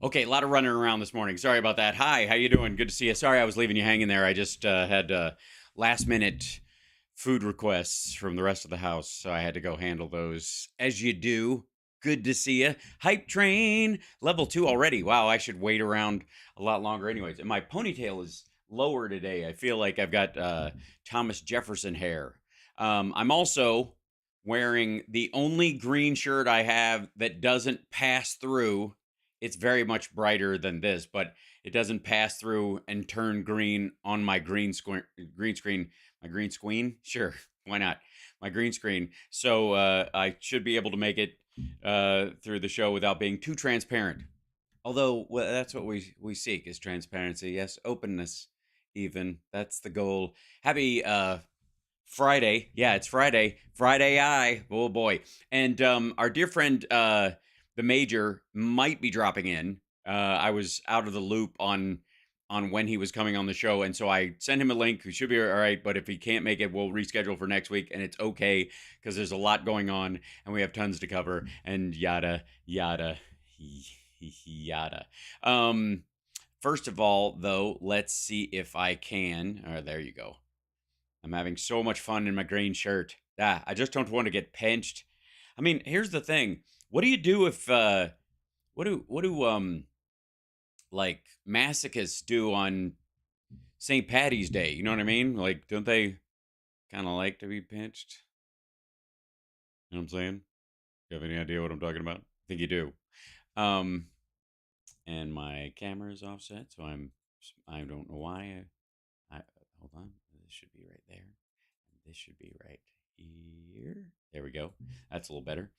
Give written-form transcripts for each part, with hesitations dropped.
Okay, a lot of running around this morning. Sorry about that. Hi, how you doing? Good to see you. Sorry I was leaving you hanging there. I just had last minute food requests from the rest of the house, so I had to go handle those. As you do. Good to see you. Hype train level 2 already. Wow, I should wait around a lot longer anyways. And my ponytail is lower today. I feel like I've got Thomas Jefferson hair. I'm also wearing the only green shirt I have that doesn't pass through. It's very much brighter than this, but it doesn't pass through and turn green on my green screen. My green screen? Sure, why not? My green screen. So I should be able to make it through the show without being too transparent. Although well, that's what we seek is transparency. Yes, openness. Even that's the goal. Happy Friday. Yeah, it's Friday. Frid-Ai. Oh boy. And our dear friend the Major might be dropping in. I was out of the loop on when he was coming on the show, and so I sent him a link. He should be all right, but if he can't make it, we'll reschedule for next week, and it's okay because there's a lot going on and we have tons to cover and yada yada yada. First of all, though, let's see if I can. There you go. I'm having so much fun in my green shirt. I just don't want to get pinched. I mean, here's the thing. What do you do if what do like masochists do on St. Patty's Day? You know what I mean? Like, don't they kind of like to be pinched? You know what I'm saying? You have any idea what I'm talking about? I think you do. Um, and my camera is offset, so I don't know why. I hold on. This should be right there. And this should be right here. There we go. That's a little better.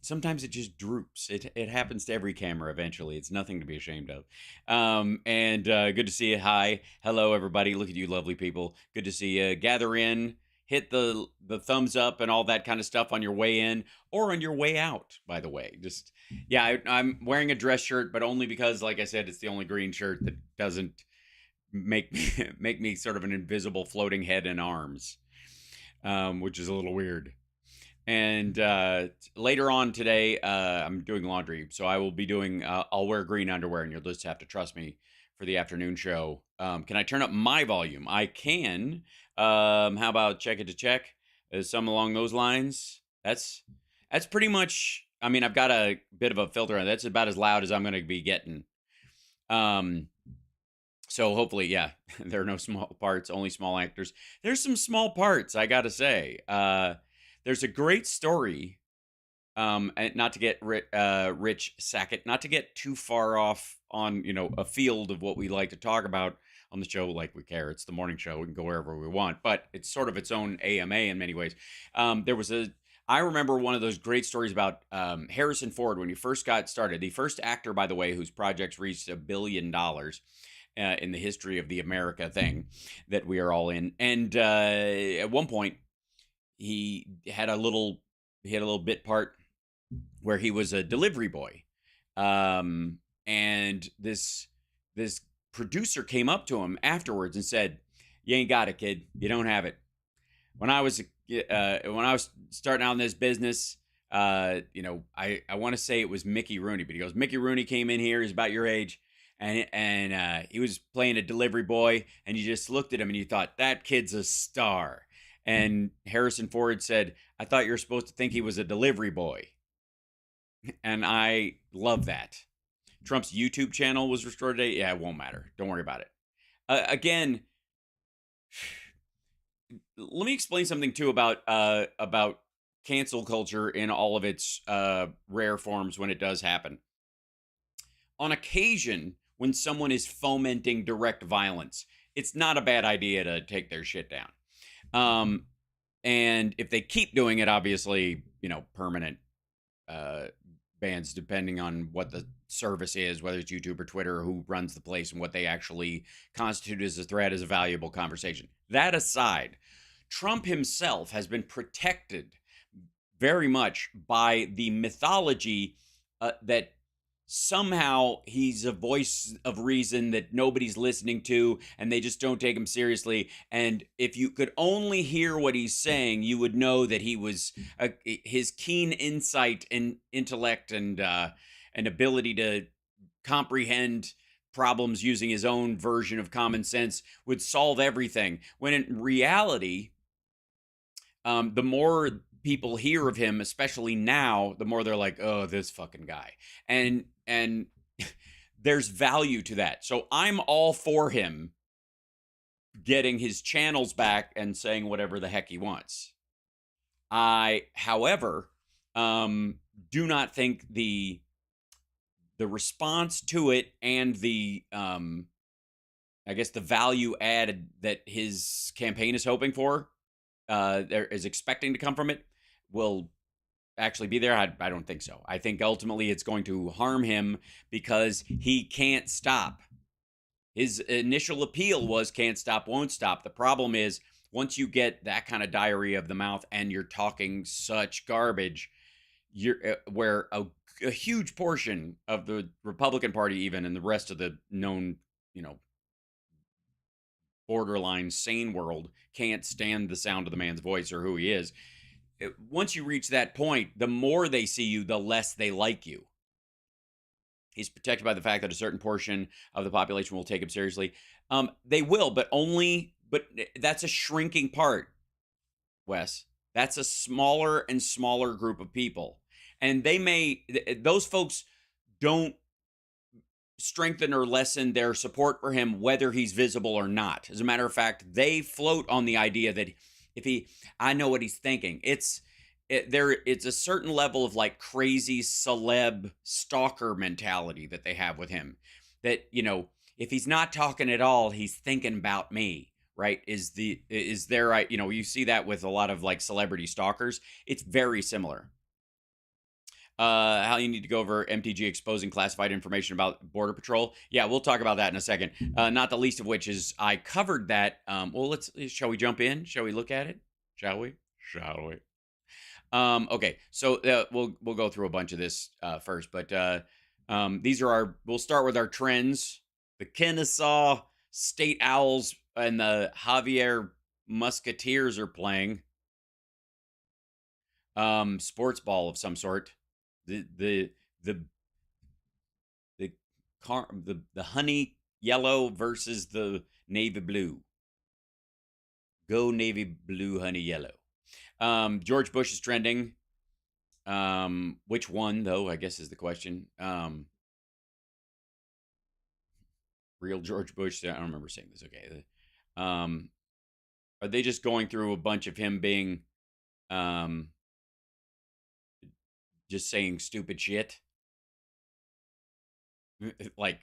Sometimes it just droops. It happens to every camera eventually. It's nothing to be ashamed of. And good to see you. Hi. Hello, everybody. Look at you lovely people. Good to see you. Gather in. Hit the thumbs up and all that kind of stuff on your way in or on your way out, by the way. Just, yeah, I'm wearing a dress shirt, but only because, like I said, it's the only green shirt that doesn't make me, make me sort of an invisible floating head and arms, which is a little weird. And later on today, I'm doing laundry, so I will be doing. I'll wear green underwear, and you'll just have to trust me for the afternoon show. Can I turn up my volume? I can. How about check it to check? Some along those lines. That's pretty much. I mean, I've got a bit of a filter on. That's about as loud as I'm going to be getting. Um, so hopefully, yeah, there are no small parts, only small actors. There's some small parts, I gotta say. There's a great story. And not to get Rich Sackett, not to get too far off on a field of what we like to talk about on the show, like we care. It's the morning show. We can go wherever we want, but it's sort of its own AMA in many ways. There was a. I remember one of those great stories about Harrison Ford when he first got started. The first actor, by the way, whose projects reached $1 billion in the history of the America thing that we are all in. And at one point, he had a little bit part where he was a delivery boy, and this producer came up to him afterwards and said, "You ain't got it, kid. You don't have it." When I was starting out in this business, I want to say it was Mickey Rooney, but he goes, Mickey Rooney came in here. He's about your age, and he was playing a delivery boy, and you just looked at him and you thought that kid's a star. And Harrison Ford said, "I thought you were supposed to think he was a delivery boy," and I love that. Trump's YouTube channel was restored today. Yeah, it won't matter. Don't worry about it. Again, let me explain something too about cancel culture in all of its rare forms when it does happen. On occasion, when someone is fomenting direct violence, it's not a bad idea to take their shit down. And if they keep doing it, obviously, permanent bans, depending on what the service is, whether it's YouTube or Twitter, or who runs the place and what they actually constitute as a threat, is a valuable conversation. That aside, Trump himself has been protected very much by the mythology that somehow he's a voice of reason that nobody's listening to and they just don't take him seriously. And if you could only hear what he's saying, you would know that he was his keen insight and intellect and ability to comprehend problems using his own version of common sense, would solve everything. When in reality, the more people hear of him, especially now, the more they're like, oh, this fucking guy. And there's value to that. So I'm all for him getting his channels back and saying whatever the heck he wants. I, however, do not think the response to it and the I guess the value added that his campaign is hoping for, there is expecting to come from it, will actually be there. I don't think so. I think ultimately it's going to harm him because he can't stop. His initial appeal was can't stop, won't stop. The problem is once you get that kind of diarrhea of the mouth and you're talking such garbage, you're where a huge portion of the Republican Party, even, and the rest of the known, borderline sane world can't stand the sound of the man's voice or who he is. Once you reach that point, the more they see you, the less they like you. He's protected by the fact that a certain portion of the population will take him seriously. They will, but that's a shrinking part, Wes. That's a smaller and smaller group of people. And those folks don't strengthen or lessen their support for him, whether he's visible or not. As a matter of fact, they float on the idea that I know what he's thinking. It's a certain level of like crazy celeb stalker mentality that they have with him. That, if he's not talking at all, he's thinking about me, right? You see that with a lot of like celebrity stalkers. It's very similar. How you need to go over MTG exposing classified information about Border Patrol. Yeah, we'll talk about that in a second. Not the least of which is I covered that. Shall we jump in? Shall we look at it? Shall we? Okay, so we'll go through a bunch of this first, but we'll start with our trends. The Kennesaw State Owls and the Javier Musketeers are playing sports ball of some sort. The honey yellow versus the navy blue. Go navy blue, honey yellow. George Bush is trending. Which one though, I guess is the question. Real George Bush. I don't remember saying this. Okay. Are they just going through a bunch of him being just saying stupid shit? Like,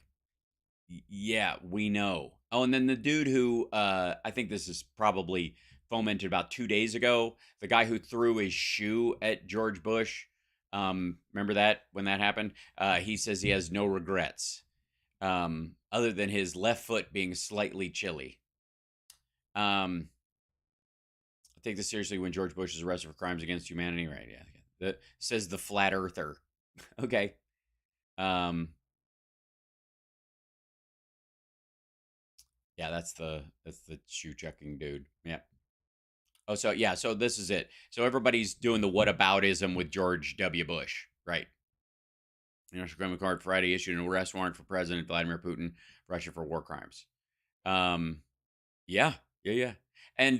yeah, we know. Oh, and then the dude who I think this is probably fomented about 2 days ago, the guy who threw his shoe at George Bush. Remember that when that happened? He says he has no regrets, other than his left foot being slightly chilly. I take this seriously when George Bush is arrested for crimes against humanity. Right? Yeah. Says the flat earther. Okay. Yeah, that's the shoe chucking dude. Yeah. Oh, so this is it. So everybody's doing the whataboutism with George W. Bush, right? Supreme Court Friday issued an arrest warrant for President Vladimir Putin, Russia for war crimes. Yeah. And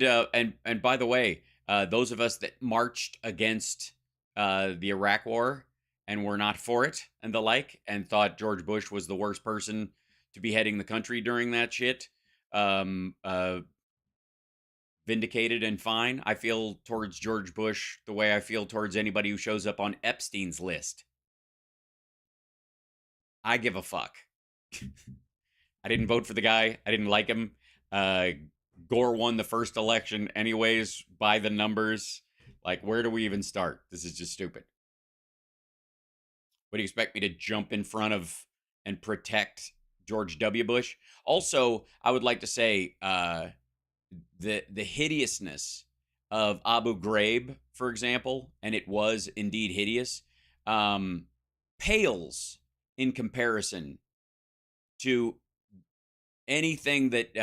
by the way, those of us that marched against the Iraq War and were not for it and the like, and thought George Bush was the worst person to be heading the country during that shit, vindicated and fine. I feel towards George Bush the way I feel towards anybody who shows up on Epstein's list. I give a fuck. I didn't vote for the guy. I didn't like him. Gore won the first election anyways by the numbers. Like, where do we even start? This is just stupid. What do you expect me to jump in front of and protect George W. Bush? Also, I would like to say the hideousness of Abu Ghraib, for example, and it was indeed hideous, pales in comparison to anything that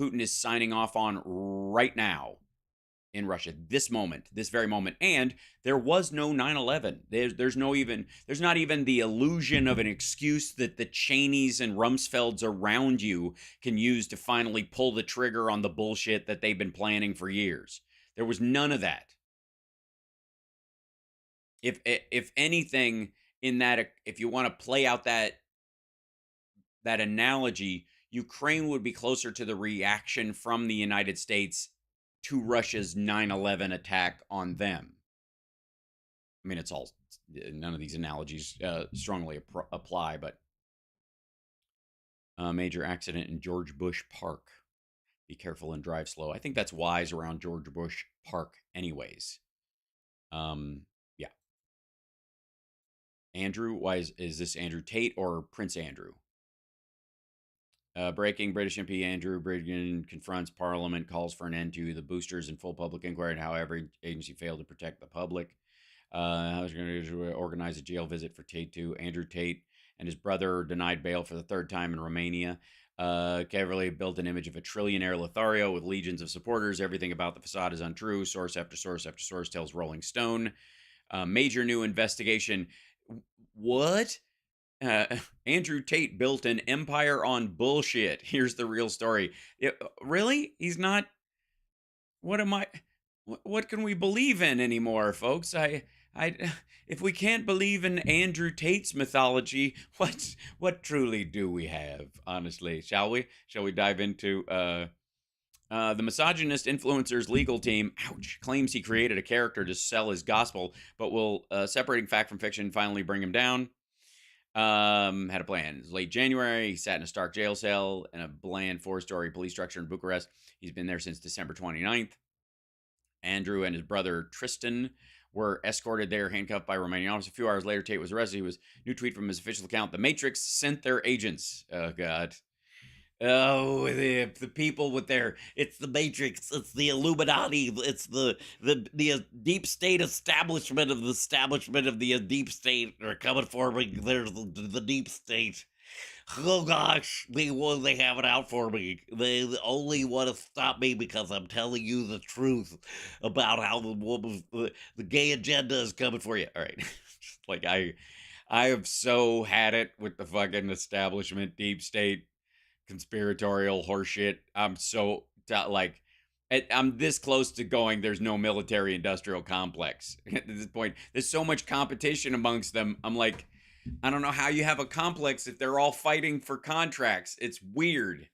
Putin is signing off on right now in Russia this moment, this very moment. And there was no 9/11. There's not even the illusion of an excuse that the Cheneys and Rumsfelds around you can use to finally pull the trigger on the bullshit that they've been planning for years. There was none of that. If anything, in that, if you want to play out that analogy, Ukraine would be closer to the reaction from the United States to Russia's 9/11 attack on them. I mean, it's all, none of these analogies strongly apply, but major accident in George Bush Park. Be careful and drive slow. I think that's wise around George Bush Park anyways. Yeah. Andrew, why is this Andrew Tate or Prince Andrew? Breaking, British MP Andrew Bridgen confronts Parliament, calls for an end to the boosters and full public inquiry and how every agency failed to protect the public. I was going to organize a jail visit for Tate too. Andrew Tate and his brother denied bail for the third time in Romania. Cleverly built an image of a trillionaire Lothario with legions of supporters. Everything about the facade is untrue. Source after source after source tells Rolling Stone. Major new investigation. What? Andrew Tate built an empire on bullshit. Here's the real story. Really? He's not. What can we believe in anymore, folks? If we can't believe in Andrew Tate's mythology, what truly do we have? Honestly, shall we dive into the misogynist influencer's legal team, claims he created a character to sell his gospel, but will separating fact from fiction finally bring him down. Had a plan. It was late January. He sat in a stark jail cell in a bland 4-story police structure in Bucharest. He's been there since December 29th. Andrew and his brother Tristan were escorted there, handcuffed by Romanian officers. A few hours later, Tate was arrested. He was new tweet from his official account. The Matrix sent their agents. Oh, God. Oh, the people with their, it's the Matrix, it's the Illuminati, it's the deep state establishment of the deep state are coming for me. There's the deep state. Oh gosh, they have it out for me. They only want to stop me because I'm telling you the truth about how the gay agenda is coming for you. All right, like I have so had it with the fucking establishment, deep state, conspiratorial horseshit. I'm so like, I'm this close to going, there's no military industrial complex at this point. There's so much competition amongst them. I'm like, I don't know how you have a complex if they're all fighting for contracts. It's weird.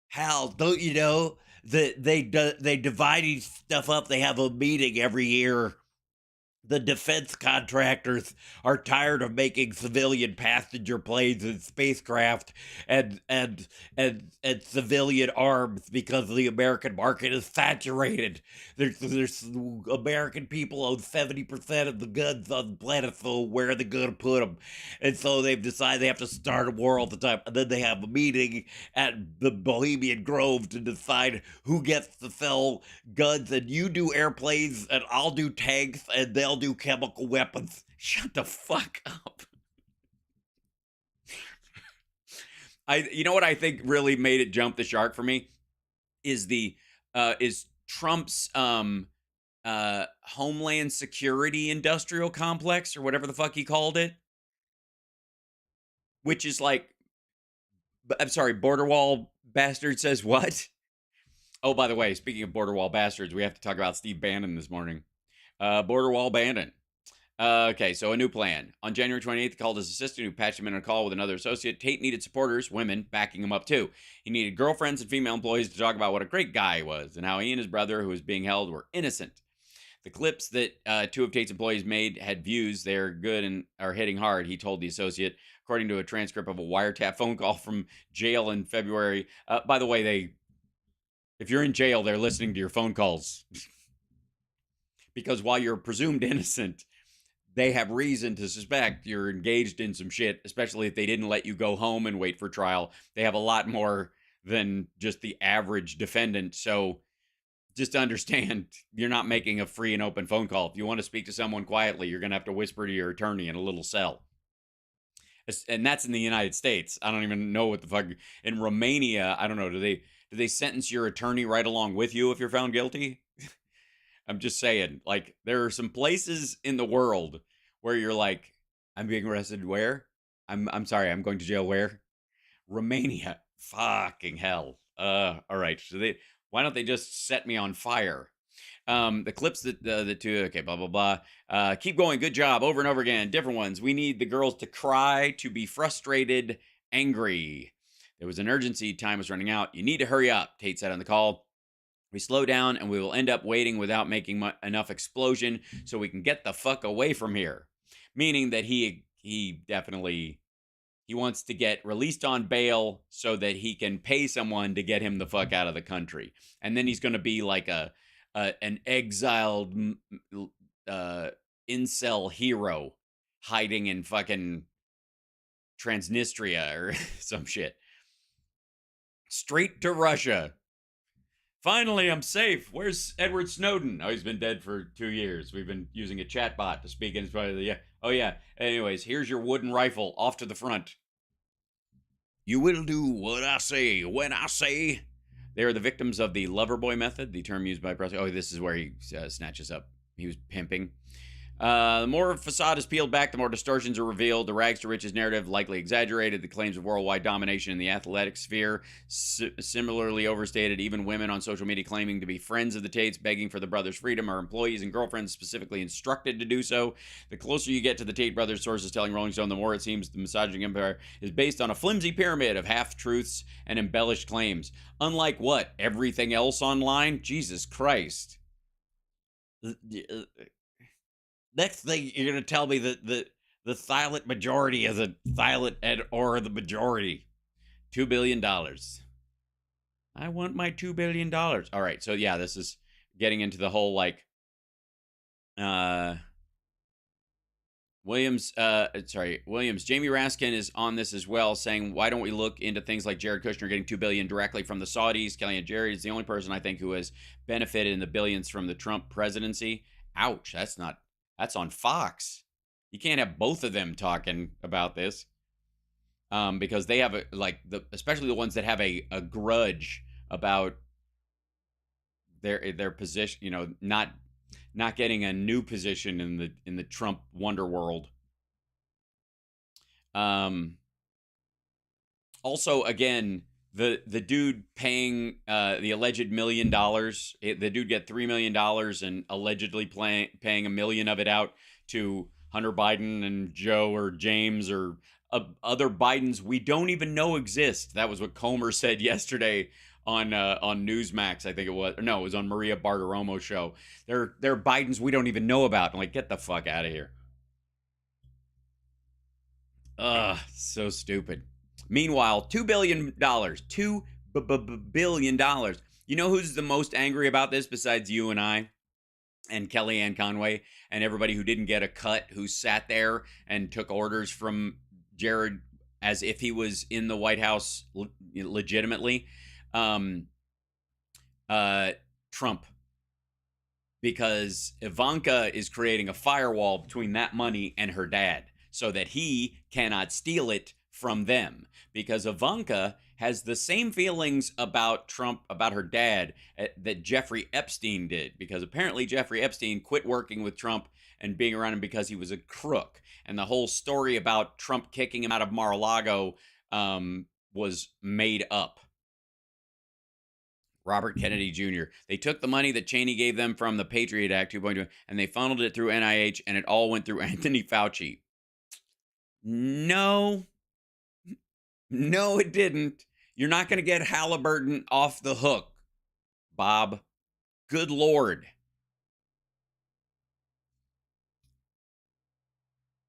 Hal, don't you know that they dividing stuff up? They have a meeting every year. The defense contractors are tired of making civilian passenger planes and spacecraft and civilian arms because the American market is saturated. There's American people own 70% of the guns on the planet, so where are they going to put them? And so they've decided they have to start a war all the time. And then they have a meeting at the Bohemian Grove to decide who gets to sell guns, and you do airplanes and I'll do tanks and they'll do chemical weapons. Shut the fuck up. You know what I think really made it jump the shark for me is Trump's Homeland Security Industrial Complex, or whatever the fuck he called it, which is like, I'm sorry, border wall bastard says what? Oh, by the way, speaking of border wall bastards, we have to talk about Steve Bannon this morning. Border wall Bannon. Okay, so a new plan. On January 28th, he called his assistant, who patched him in a call with another associate. Tate needed supporters, women, backing him up too. He needed girlfriends and female employees to talk about what a great guy he was and how he and his brother, who was being held, were innocent. The clips that 2 of Tate's employees made had views. They're good and are hitting hard, he told the associate, according to a transcript of a wiretap phone call from jail in February. By the way, if you're in jail, they're listening to your phone calls. Because while you're presumed innocent, they have reason to suspect you're engaged in some shit, especially if they didn't let you go home and wait for trial. They have a lot more than just the average defendant. So just understand, you're not making a free and open phone call. If you want to speak to someone quietly, you're going to have to whisper to your attorney in a little cell. And that's in the United States. I don't even know what the fuck. In Romania, I don't know. Do they sentence your attorney right along with you if you're found guilty? I'm just saying, like, there are some places in the world where you're like, I'm being arrested where? I'm sorry, I'm going to jail where? Romania. Fucking hell. All right. So why don't they just set me on fire? The clips that the two, okay, blah, blah, blah. Keep going. Good job. Over and over again. Different ones. We need the girls to cry, to be frustrated, angry. There was an urgency. Time was running out. You need to hurry up, Tate said on the call. We slow down and we will end up waiting without making enough explosion so we can get the fuck away from here. Meaning that he definitely, he wants to get released on bail so that he can pay someone to get him the fuck out of the country. And then he's going to be like an exiled incel hero hiding in fucking Transnistria or some shit. Straight to Russia. Finally, I'm safe. Where's Edward Snowden? Oh, he's been dead for 2 years. We've been using a chatbot to speak in front of the... Oh, yeah. Anyways, here's your wooden rifle off to the front. You will do what I say when I say. They are the victims of the Loverboy method, the term used by prosecutors. Oh, this is where he snatches up. He was pimping. The more facade is peeled back, the more distortions are revealed. The rags to riches narrative likely exaggerated. The claims of worldwide domination in the athletic sphere similarly overstated. Even women on social media claiming to be friends of the Tates, begging for the brothers' freedom, are employees and girlfriends specifically instructed to do so. The closer you get to the Tate brothers' sources telling Rolling Stone, the more it seems the misogyny empire is based on a flimsy pyramid of half-truths and embellished claims. Unlike what? Everything else online? Jesus Christ. Next thing, you're going to tell me that the silent majority is a silent or the majority. $2 billion. I want my $2 billion. All right. So, yeah, this is getting into the whole, like, Williams, Jamie Raskin is on this as well, saying, why don't we look into things like Jared Kushner getting $2 billion directly from the Saudis? Kellyanne Jerry is the only person I think who has benefited in the billions from the Trump presidency. Ouch. That's on Fox. You can't have both of them talking about this, because they have especially the ones that have a grudge about their position. You know, not getting a new position in the Trump wonder world. Also, again, the dude paying the alleged $1 million, the dude get $3 million and allegedly paying $1 million of it out to Hunter Biden and Joe or James or other Bidens we don't even know exist. That was what Comer said yesterday on Newsmax, I think it was. No, it was on Maria Bartiromo's show. They're Bidens we don't even know about. I'm like, get the fuck out of here. Ugh, so stupid. Meanwhile, $2 billion. $2 billion. You know who's the most angry about this besides you and I and Kellyanne Conway and everybody who didn't get a cut, who sat there and took orders from Jared as if he was in the White House legitimately? Trump. Because Ivanka is creating a firewall between that money and her dad so that he cannot steal it from them, because Ivanka has the same feelings about Trump, about her dad, that Jeffrey Epstein did, because apparently Jeffrey Epstein quit working with Trump and being around him because he was a crook. And the whole story about Trump kicking him out of Mar-a-Lago was made up. Robert Kennedy Jr. They took the money that Cheney gave them from the Patriot Act 2.2 and they funneled it through NIH, and it all went through Anthony Fauci. No, it didn't. You're not going to get Halliburton off the hook, Bob. Good Lord.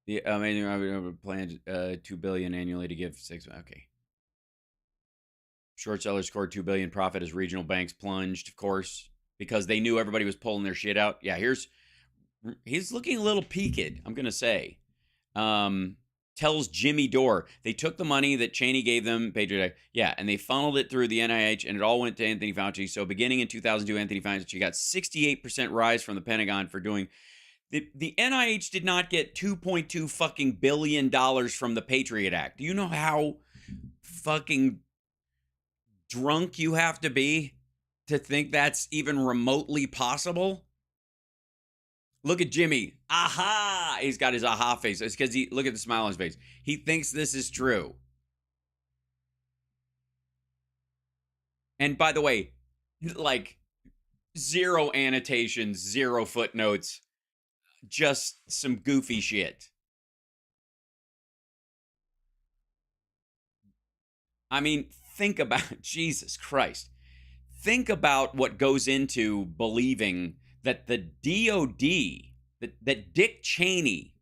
I mean, I planned $2 billion annually to give $6. Okay. Short sellers scored $2 billion profit as regional banks plunged, of course, because they knew everybody was pulling their shit out. Yeah, he's looking a little peaked, I'm going to say. Tells Jimmy Dore they took the money that Cheney gave them, Patriot Act, yeah, and they funneled it through the NIH, and it all went to Anthony Fauci. So beginning in 2002, Anthony Fauci got 68% rise from the Pentagon for doing. The NIH did not get $2.2 fucking billion from the Patriot Act. Do you know how fucking drunk you have to be to think that's even remotely possible? Look at Jimmy. Aha! He's got his aha face. It's because look at the smile on his face. He thinks this is true. And by the way, like, zero annotations, zero footnotes, just some goofy shit. I mean, think about, Jesus Christ. Think about what goes into believing that the DOD, that Dick Cheney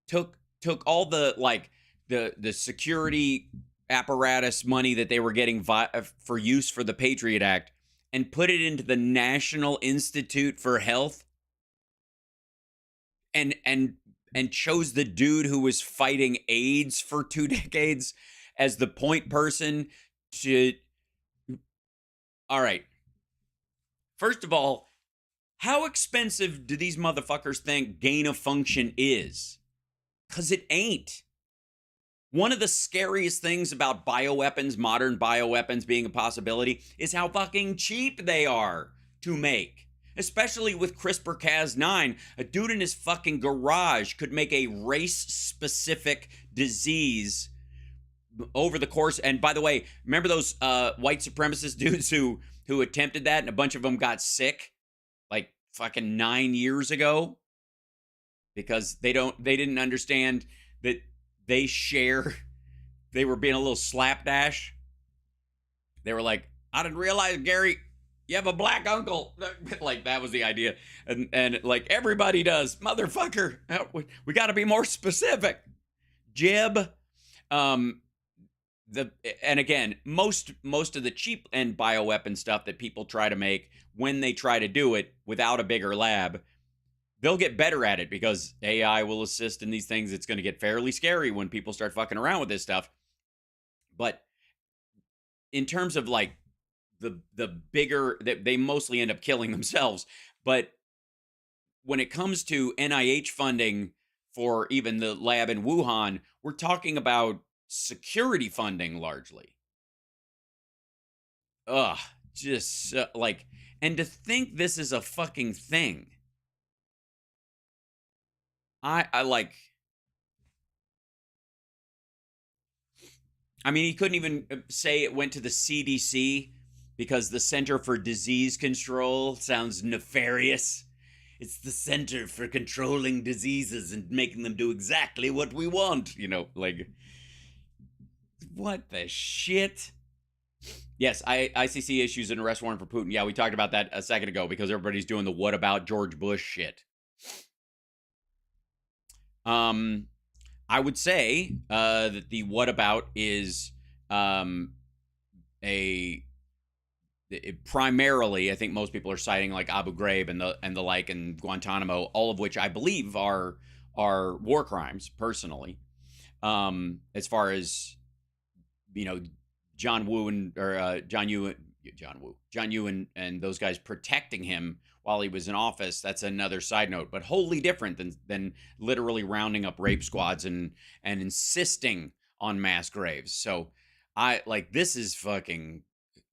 took all the, like, the security apparatus money that they were getting for use for the Patriot Act and put it into the National Institute for Health and chose the dude who was fighting AIDS for 2 decades as the point person to... All right. First of all, how expensive do these motherfuckers think gain of function is? Because it ain't. One of the scariest things about bioweapons, modern bioweapons being a possibility, is how fucking cheap they are to make. Especially with CRISPR-Cas9, a dude in his fucking garage could make a race-specific disease over the course. And by the way, remember those white supremacist dudes who attempted that and a bunch of them got sick like fucking 9 years ago? Because they didn't understand that they were being a little slapdash. They were like, I didn't realize, Gary, you have a black uncle. Like, that was the idea. And like, everybody does. Motherfucker, we got to be more specific. Jib. And again, most of the cheap end bioweapon stuff that people try to make, when they try to do it without a bigger lab, they'll get better at it because AI will assist in these things. It's going to get fairly scary when people start fucking around with this stuff. But in terms of like the bigger, they mostly end up killing themselves. But when it comes to NIH funding for even the lab in Wuhan, we're talking about security funding largely. Ugh, just like, and to think this is a fucking thing. I like, I mean, he couldn't even say it went to the CDC because the Center for Disease Control sounds nefarious. It's the Center for Controlling Diseases and making them do exactly what we want. You know, like, what the shit? Yes, ICC issues an arrest warrant for Putin. Yeah, we talked about that a second ago because everybody's doing the what about George Bush shit. I would say that the what about is primarily, I think most people are citing like Abu Ghraib and the like, and Guantanamo, all of which I believe are war crimes personally. As far as, you know, John Woo and those guys protecting him while he was in office, that's another side note, but wholly different than literally rounding up rape squads and insisting on mass graves. So this is fucking,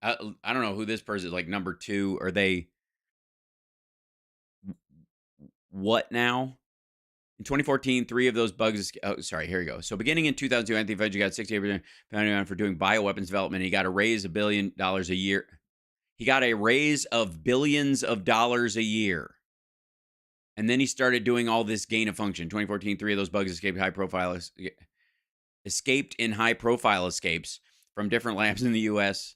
I don't know who this person is, like number 2. Are they what now? In 2014, 3 of those bugs. Oh, sorry. Here you go. So beginning in 2002, Anthony Fauci got 68% Pentagon for doing bioweapons development. He got a raise of $1 billion a year. He got a raise of billions of dollars a year. And then he started doing all this gain of function. 2014, 3 of those bugs escaped in high-profile escapes from different labs in the U.S.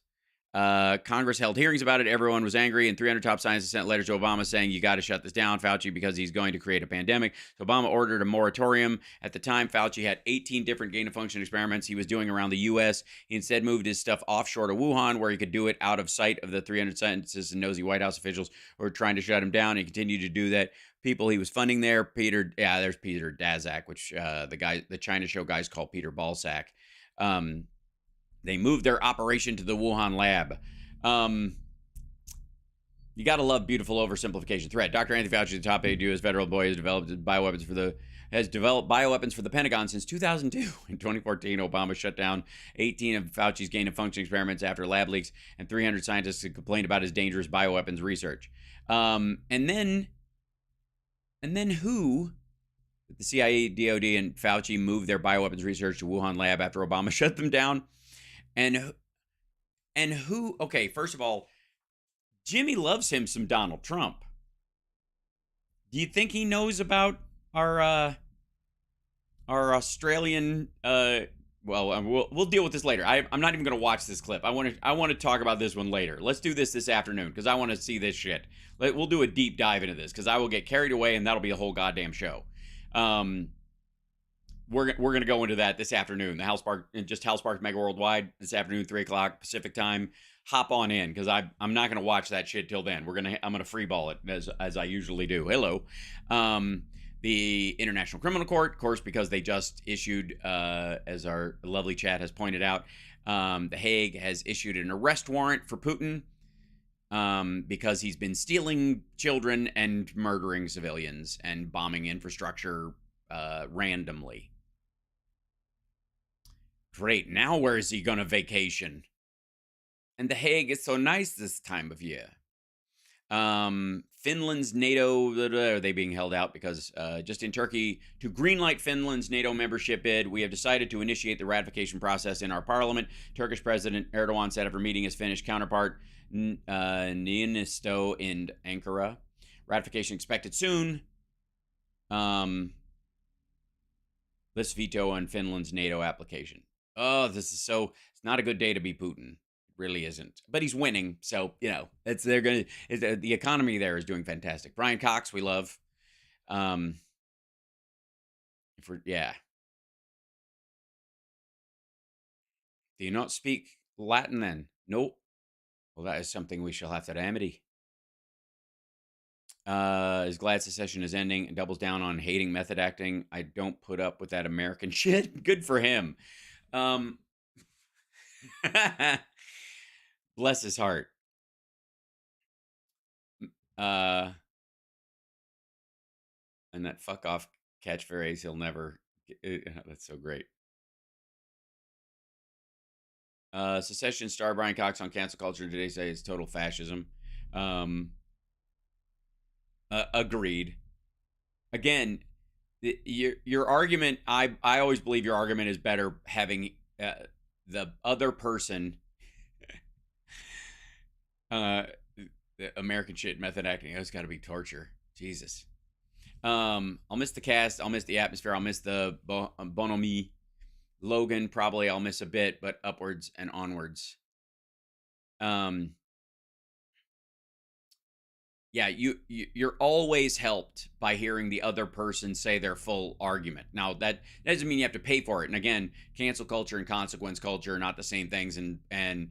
Congress held hearings about it. Everyone was angry, and 300 top scientists sent letters to Obama saying, you got to shut this down, Fauci, because he's going to create a pandemic. So Obama ordered a moratorium. At the time, Fauci had 18 different gain-of-function experiments he was doing around the U.S. He instead moved his stuff offshore to Wuhan, where he could do it out of sight of the 300 scientists and nosy White House officials who were trying to shut him down. He continued to do that. People he was funding there, there's Peter Daszak, which the China show guys call Peter Balsack. They moved their operation to the Wuhan lab. You got to love beautiful oversimplification. Threat. Dr. Anthony Fauci, the top aide U.S. federal boy, has developed bioweapons for the has developed bioweapons for the Pentagon since 2002. In 2014, Obama shut down 18 of Fauci's gain-of-function experiments after lab leaks, and 300 scientists had complained about his dangerous bioweapons research. And then who? The CIA, DOD, and Fauci moved their bioweapons research to Wuhan lab after Obama shut them down. And who? Okay, first of all, Jimmy loves him some Donald Trump. Do you think he knows about our Australian? We'll deal with this later. I'm not even going to watch this clip. I want to talk about this one later. Let's do this afternoon because I want to see this shit. We'll do a deep dive into this because I will get carried away and that'll be a whole goddamn show. We're gonna go into that this afternoon. The House Park Megaworldwide this afternoon, 3:00 Pacific time. Hop on in because I'm not gonna watch that shit till then. I'm gonna freeball it as I usually do. Hello, the International Criminal Court, of course, because they just issued, as our lovely chat has pointed out, The Hague has issued an arrest warrant for Putin because he's been stealing children and murdering civilians and bombing infrastructure randomly. Great. Now where is he going to vacation? And The Hague is so nice this time of year. Finland's NATO, are they being held out because just in Turkey, to greenlight Finland's NATO membership bid, we have decided to initiate the ratification process in our parliament. Turkish President Erdogan said after meeting his Finnish counterpart, Niinisto, in Ankara. Ratification expected soon. Let's veto on Finland's NATO application. Oh, it's not a good day to be Putin. Really isn't, but he's winning, so the economy there is doing fantastic. Brian Cox, we love. Do you not speak Latin then? Nope. Well, that is something we shall have to remedy. Is glad secession is ending and doubles down on hating method acting. I don't put up with that American shit. Good for him. Bless his heart. And that fuck off catchphrase, he'll never. That's so great. Secession star Brian Cox on cancel culture today says it's total fascism. Agreed. Again, your argument. I always believe your argument is better having the other person. The American shit method acting. That's got to be torture. Jesus. I'll miss the cast. I'll miss the atmosphere. I'll miss the bonhomie. Logan, probably I'll miss a bit, but upwards and onwards. Yeah, you're always helped by hearing the other person say their full argument. Now, that doesn't mean you have to pay for it. And again, cancel culture and consequence culture are not the same things. And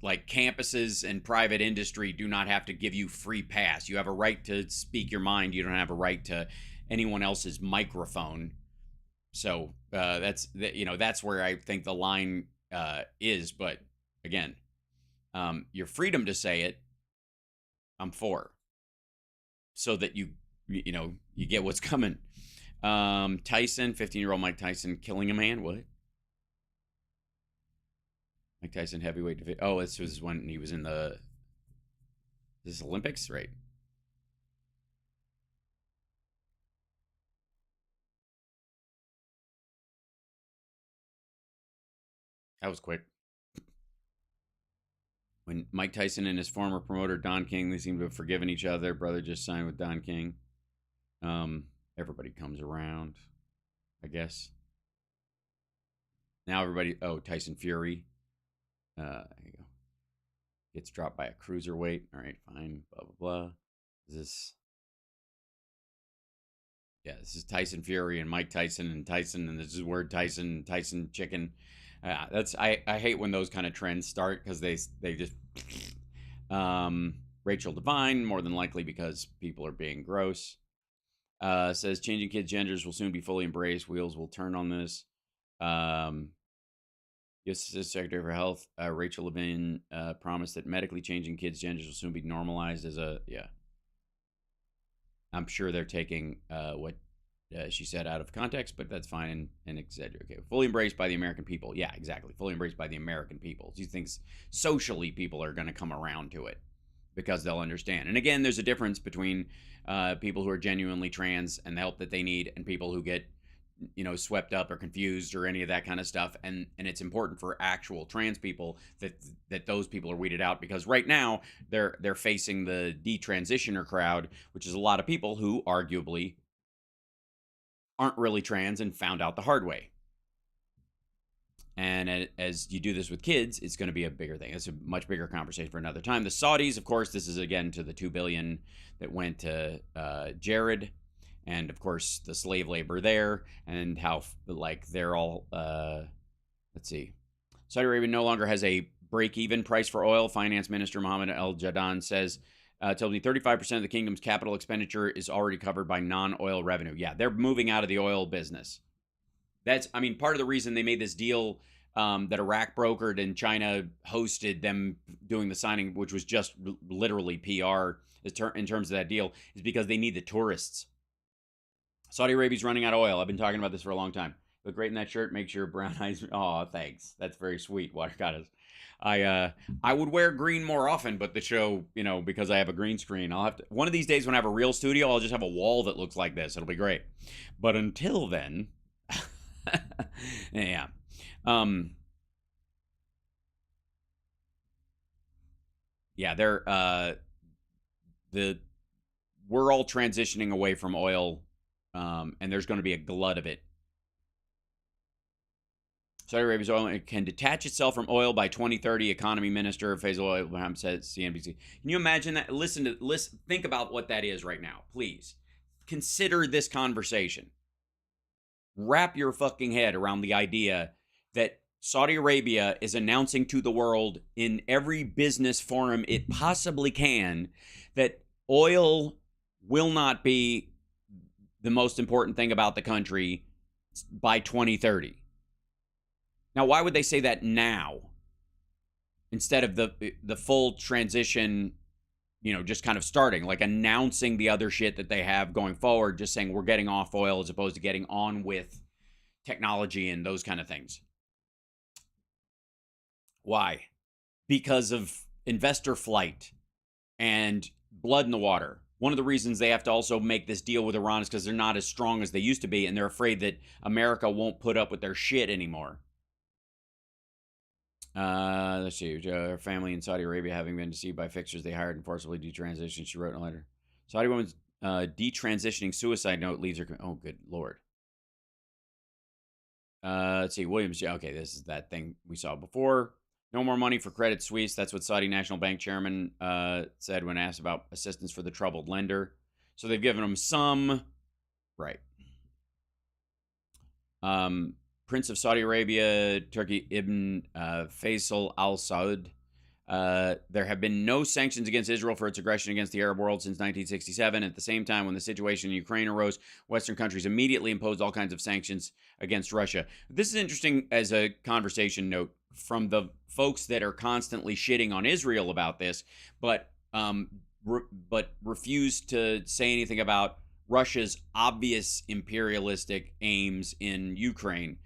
like campuses and private industry do not have to give you free pass. You have a right to speak your mind. You don't have a right to anyone else's microphone. So that's where I think the line is. But again, your freedom to say it, I'm for, so that you get what's coming. Tyson, 15-year-old Mike Tyson killing a man. What? Mike Tyson heavyweight division. Oh, this was when he was in this Olympics, right? That was quick. When Mike Tyson and his former promoter Don King, they seem to have forgiven each other. Their brother just signed with Don King. Everybody comes around, I guess. Now everybody. Oh, Tyson Fury. There you go. Gets dropped by a cruiserweight. All right, fine. Blah blah blah. This is Tyson Fury and Mike Tyson, and this is word Tyson chicken. I hate when those kind of trends start because they just Rachel Devine, more than likely because people are being gross. Says changing kids' genders will soon be fully embraced. Wheels will turn on this. U.S. Secretary for Health Rachel Levine promised that medically changing kids' genders will soon be normalized as I'm sure they're taking what she said out of context, but that's fine and exaggerated. Okay, fully embraced by the American people. Yeah, exactly. Fully embraced by the American people. She thinks socially people are going to come around to it because they'll understand. And again, there's a difference between people who are genuinely trans and the help that they need, and people who get, you know, swept up or confused or any of that kind of stuff. And it's important for actual trans people that those people are weeded out, because right now they're facing the detransitioner crowd, which is a lot of people who arguably aren't really trans and found out the hard way. And as you do this with kids, it's going to be a bigger thing. It's a much bigger conversation for another time. The Saudis, of course, this is again to the $2 billion that went to Jared, and of course the slave labor there, and how like they're all. Let's see, Saudi Arabia no longer has a break-even price for oil. Finance Minister Mohammed Al Jadaan says. Told me 35% of the kingdom's capital expenditure is already covered by non-oil revenue. Yeah, they're moving out of the oil business. That's, I mean, part of the reason they made this deal that Iraq brokered and China hosted them doing the signing, which was just literally PR in terms of that deal, is because they need the tourists. Saudi Arabia's running out of oil. I've been talking about this for a long time. Look great in that shirt. Makes your brown eyes. Oh, thanks. That's very sweet, Water Goddess. I would wear green more often, but the show, you know, because I have a green screen, I'll have to, one of these days when I have a real studio, I'll just have a wall that looks like this. It'll be great. But until then, yeah. Yeah, we're all transitioning away from oil, and there's going to be a glut of it. Saudi Arabia's oil can detach itself from oil by 2030. Economy Minister Faisal Al-Ibrahim said CNBC. Can you imagine that? Listen. Think about what that is right now. Please consider this conversation. Wrap your fucking head around the idea that Saudi Arabia is announcing to the world in every business forum it possibly can that oil will not be the most important thing about the country by 2030. Now, why would they say that now instead of the full transition, you know, just kind of starting, like announcing the other shit that they have going forward, just saying we're getting off oil as opposed to getting on with technology and those kind of things? Why? Because of investor flight and blood in the water. One of the reasons they have to also make this deal with Iran is because they're not as strong as they used to be, and they're afraid that America won't put up with their shit anymore. Let's see. Her family in Saudi Arabia having been deceived by fixers they hired and forcibly detransitioned. She wrote in a letter. Saudi woman's detransitioning suicide note leaves her. Oh, good Lord. Let's see. Williams. Okay, this is that thing we saw before. No more money for Credit Suisse. That's what Saudi National Bank chairman said when asked about assistance for the troubled lender. So they've given them some. Right. Prince of Saudi Arabia, Turkey, Ibn Faisal Al Saud. There have been no sanctions against Israel for its aggression against the Arab world since 1967. At the same time, when the situation in Ukraine arose, Western countries immediately imposed all kinds of sanctions against Russia. This is interesting as a conversation note from the folks that are constantly shitting on Israel about this, but refuse to say anything about Russia's obvious imperialistic aims in Ukraine.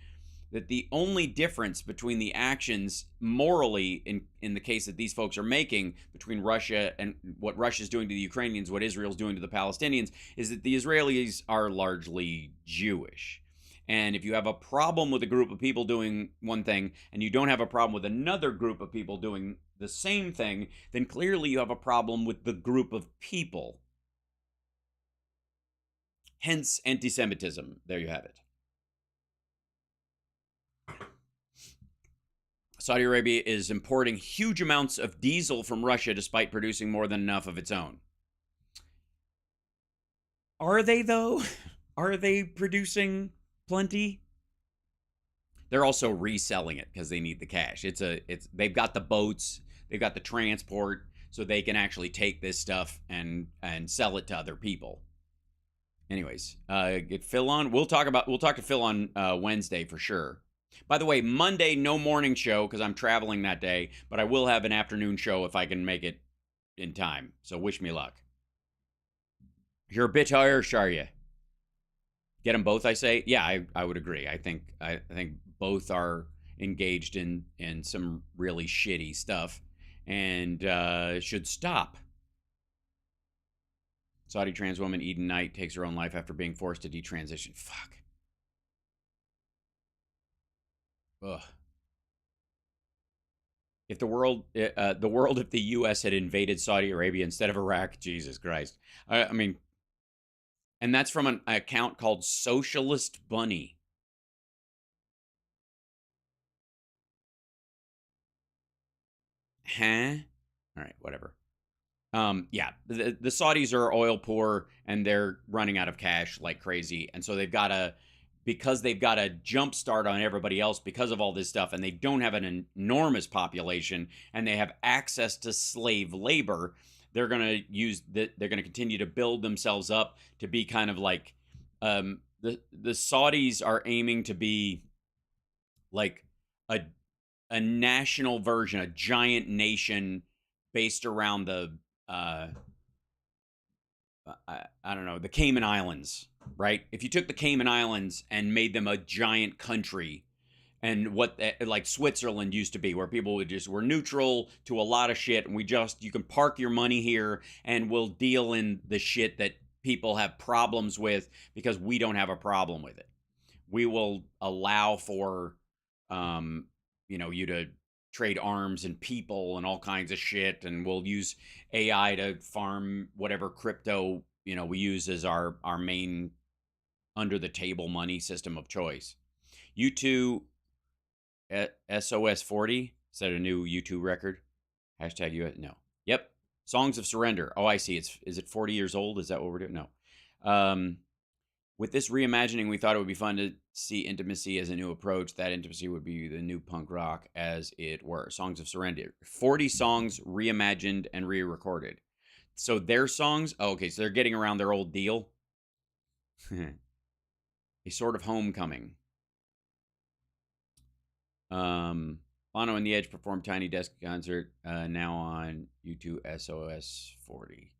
That the only difference between the actions morally in the case that these folks are making between Russia and what Russia's doing to the Ukrainians, what Israel's doing to the Palestinians, is that the Israelis are largely Jewish. And if you have a problem with a group of people doing one thing and you don't have a problem with another group of people doing the same thing, then clearly you have a problem with the group of people. Hence anti-Semitism. There you have it. Saudi Arabia is importing huge amounts of diesel from Russia despite producing more than enough of its own. Are they, though? Are they producing plenty? They're also reselling it because they need the cash. They've got the boats, they've got the transport, so they can actually take this stuff and sell it to other people. Anyways, get Phil on. We'll talk to Phil on Wednesday for sure. By the way, Monday, no morning show because I'm traveling that day, but I will have an afternoon show if I can make it in time. So wish me luck. You're a bitch Irish, are you? Get them both, I say. Yeah, I would agree. I think both are engaged in some really shitty stuff and should stop. Saudi trans woman Eden Knight takes her own life after being forced to detransition. Fuck. Ugh. If if the U.S. had invaded Saudi Arabia instead of Iraq, Jesus Christ. I mean, and that's from an account called Socialist Bunny. Huh? All right, whatever. Yeah, the Saudis are oil poor and they're running out of cash like crazy, and so because they've got a jump start on everybody else because of all this stuff, and they don't have an enormous population, and they have access to slave labor. They're gonna use that. They're gonna continue to build themselves up to be kind of like the Saudis are aiming to be like a a national version, a giant nation based around the uh, I don't know, the Cayman Islands, right? If you took the Cayman Islands and made them a giant country, and what like Switzerland used to be, where people were neutral to a lot of shit, and you can park your money here, and we'll deal in the shit that people have problems with because we don't have a problem with it. We will allow for um, you to trade arms and people and all kinds of shit, and we'll use AI to farm whatever crypto we use as our main under the table money system of choice. U2 SOS 40, is that a new U2 record? Hashtag US, no. Yep. Songs of Surrender. Oh, I see. Is it 40 years old? Is that what we're doing? No. With this reimagining, we thought it would be fun to see intimacy as a new approach. That intimacy would be the new punk rock, as it were. Songs of Surrender. 40 songs reimagined and re-recorded. So their songs, okay, so they're getting around their old deal. A sort of homecoming. Bono and the Edge performed Tiny Desk concert, now on U2 SOS 40.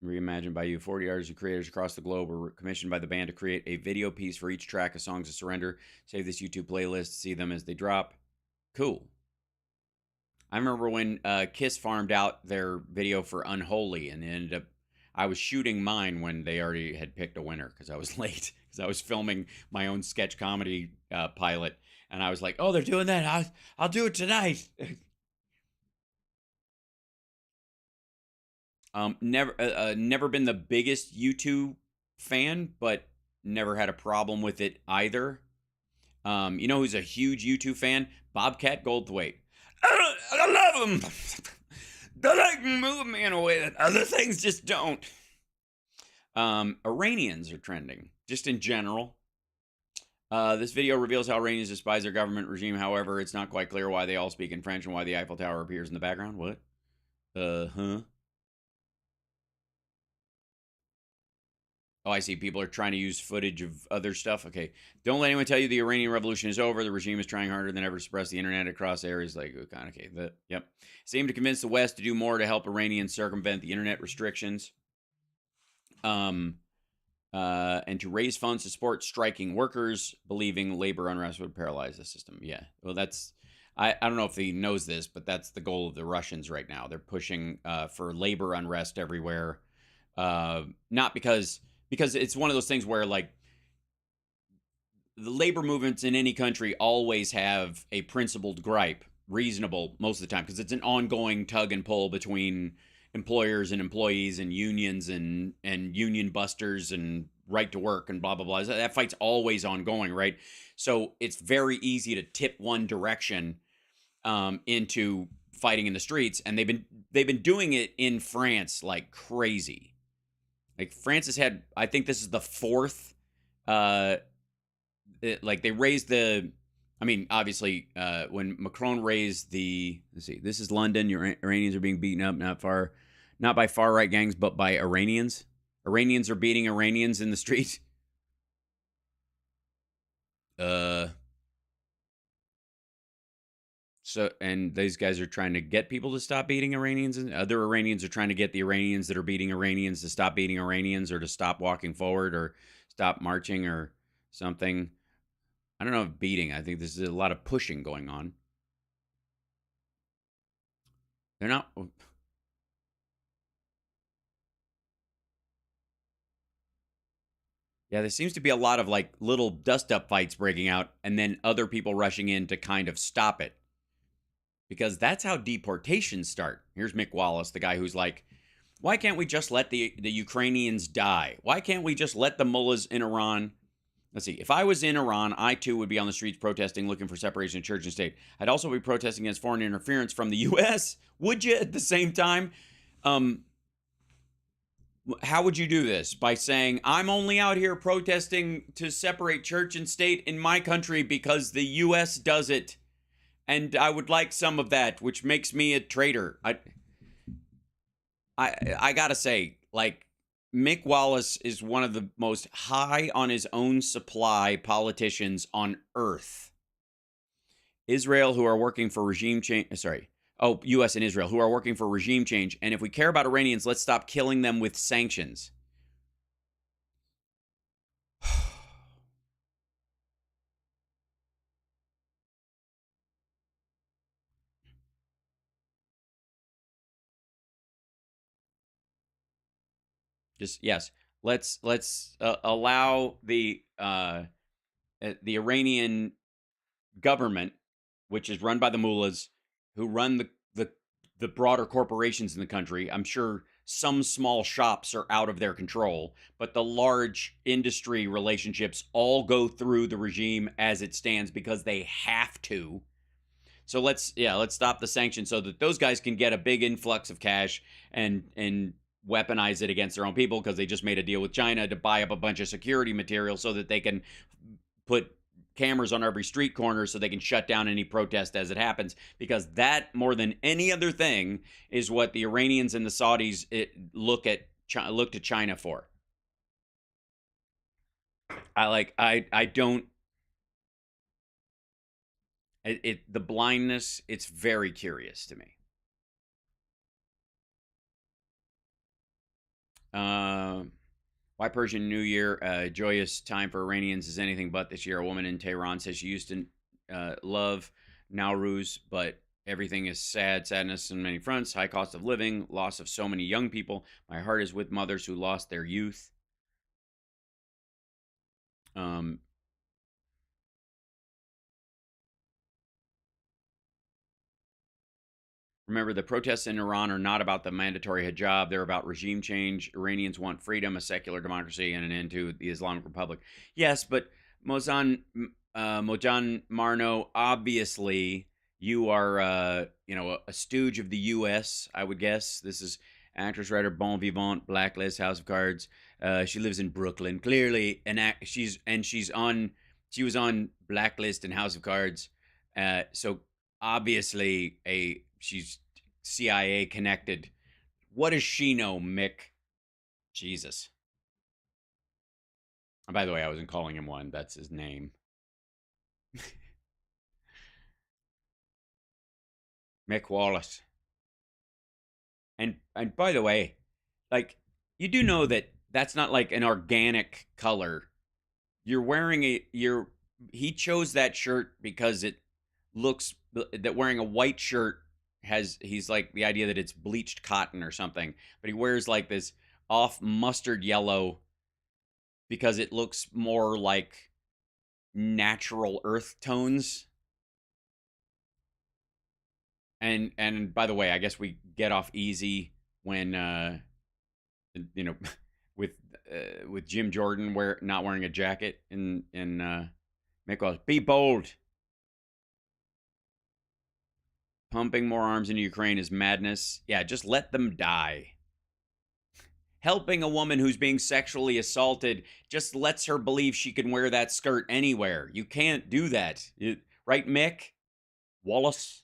Reimagined by you. 40 artists and creators across the globe were commissioned by the band to create a video piece for each track of Songs of Surrender. Save this YouTube playlist, see them as they drop. Cool. I remember when Kiss farmed out their video for Unholy, and I was shooting mine when they already had picked a winner because I was late, because I was filming my own sketch comedy pilot, and I was like, oh, they're doing that. I'll do it tonight. Never been the biggest U2 fan, but never had a problem with it either. You know who's a huge U2 fan? Bobcat Goldthwait. I love him. They like move me in a way that other things just don't. Iranians are trending, just in general. This video reveals how Iranians despise their government regime. However, it's not quite clear why they all speak in French and why the Eiffel Tower appears in the background. What? Huh? Oh, I see. People are trying to use footage of other stuff. Okay. Don't let anyone tell you the Iranian Revolution is over. The regime is trying harder than ever to suppress the internet across areas like okay. Yep. Seem to convince the West to do more to help Iranians circumvent the internet restrictions. And to raise funds to support striking workers, believing labor unrest would paralyze the system. Yeah. Well, I don't know if he knows this, but that's the goal of the Russians right now. They're pushing for labor unrest everywhere. Not because it's one of those things where like the labor movements in any country always have a principled gripe, reasonable most of the time, because it's an ongoing tug and pull between employers and employees and unions and union busters and right to work and blah blah blah. That fight's always ongoing, right? So it's very easy to tip one direction into fighting in the streets, and they've been doing it in France like crazy. Like France has had, I think this is the fourth. Like they raised the, I mean, obviously, when Macron raised the, let's see, this is London. Your Iranians are being beaten up, not by far right gangs, but by Iranians. Iranians are beating Iranians in the street. So, and these guys are trying to get people to stop beating Iranians, and other Iranians are trying to get the Iranians that are beating Iranians to stop beating Iranians, or to stop walking forward, or stop marching, or something. I don't know if beating. I think there's a lot of pushing going on. They're not. Yeah, there seems to be a lot of like little dust up fights breaking out, and then other people rushing in to kind of stop it. Because that's how deportations start. Here's Mick Wallace, the guy who's like, why can't we just let the Ukrainians die? Why can't we just let the mullahs in Iran? Let's see. If I was in Iran, I too would be on the streets protesting, looking for separation of church and state. I'd also be protesting against foreign interference from the U.S. Would you at the same time? How would you do this? By saying, I'm only out here protesting to separate church and state in my country because the U.S. does it. And I would like some of that, which makes me a traitor. I gotta say, like, Mick Wallace is one of the most high on his own supply politicians on earth. Israel, who are working for regime change, U.S. and Israel, who are working for regime change. And if we care about Iranians, let's stop killing them with sanctions. Just, yes, let's allow the Iranian government, which is run by the mullahs, who run the broader corporations in the country. I'm sure some small shops are out of their control, but the large industry relationships all go through the regime as it stands because they have to. So let's stop the sanctions so that those guys can get a big influx of cash and weaponize it against their own people, because they just made a deal with China to buy up a bunch of security material so that they can put cameras on every street corner so they can shut down any protest as it happens, because that, more than any other thing, is what the Iranians and the Saudis look to China for. The blindness, it's very curious to me. Why Persian New Year, a joyous time for Iranians, is anything but this year. A woman in Tehran says she used to love Nowruz, but everything is sadness on many fronts, high cost of living, loss of so many young people. My heart is with mothers who lost their youth. Remember, the protests in Iran are not about the mandatory hijab. They're about regime change. Iranians want freedom, a secular democracy, and an end to the Islamic Republic. Yes, but Mojan Marno, obviously, you are, a stooge of the U.S., I would guess. This is actress, writer, Bon Vivant, Blacklist, House of Cards. She lives in Brooklyn. Clearly, she was on Blacklist and House of Cards. So obviously, she's CIA connected. What does she know, Mick? Jesus. And by the way, I wasn't calling him one. That's his name. Mick Wallace. And by the way, like, you do know that that's not like an organic color. You're wearing he chose that shirt because it looks that wearing a white shirt he's like the idea that it's bleached cotton or something, but he wears like this off mustard yellow because it looks more like natural earth tones. And by the way, I guess we get off easy when with Jim Jordan not wearing a jacket in make us be bold. Pumping more arms into Ukraine is madness. Yeah, just let them die. Helping a woman who's being sexually assaulted just lets her believe she can wear that skirt anywhere. You can't do that. Right, Mick? Wallace?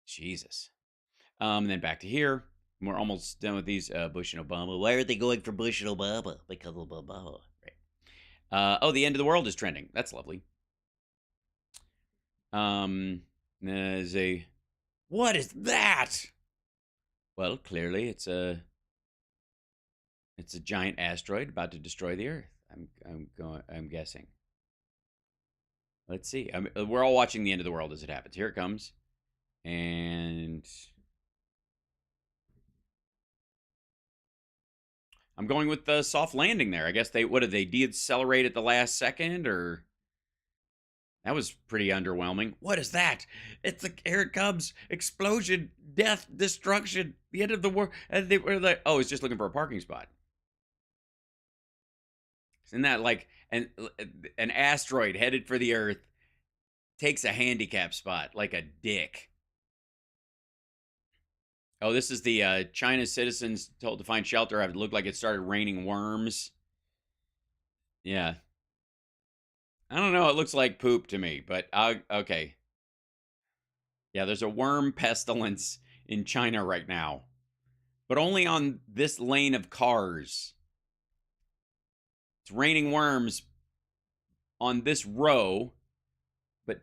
Jesus. And then back to here. We're almost done with these. Bush and Obama. Why are they going for Bush and Obama? Because of Obama. Right. The end of the world is trending. That's lovely. There's a, what is that? Well, clearly it's a giant asteroid about to destroy the Earth. I'm guessing. Let's see. We're all watching the end of the world as it happens. Here it comes, and I'm going with the soft landing there. I guess what did they decelerate at the last second, or that was pretty underwhelming. What is that? Here it comes. Explosion, death, destruction, the end of the world. And they were like, oh, it's just looking for a parking spot. Isn't that like an asteroid headed for the Earth takes a handicap spot like a dick? Oh, this is the China's citizens told to find shelter. It looked like it started raining worms. Yeah. I don't know. It looks like poop to me, but okay. Yeah, there's a worm pestilence in China right now, but only on this lane of cars. It's raining worms on this row, but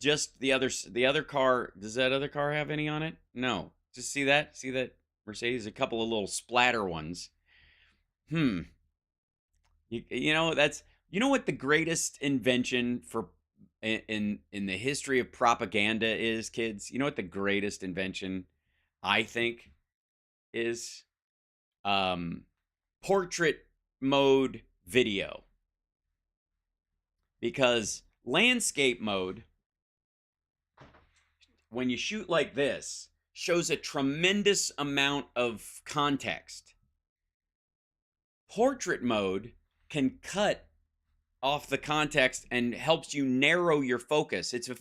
just the other car. Does that other car have any on it? No. Just see that Mercedes, a couple of little splatter ones. You know, that's, you know what the greatest invention for in the history of propaganda is, kids? You know what the greatest invention I think is? Portrait mode video. Because landscape mode, when you shoot like this, shows a tremendous amount of context. Portrait mode can cut off the context and helps you narrow your focus. It's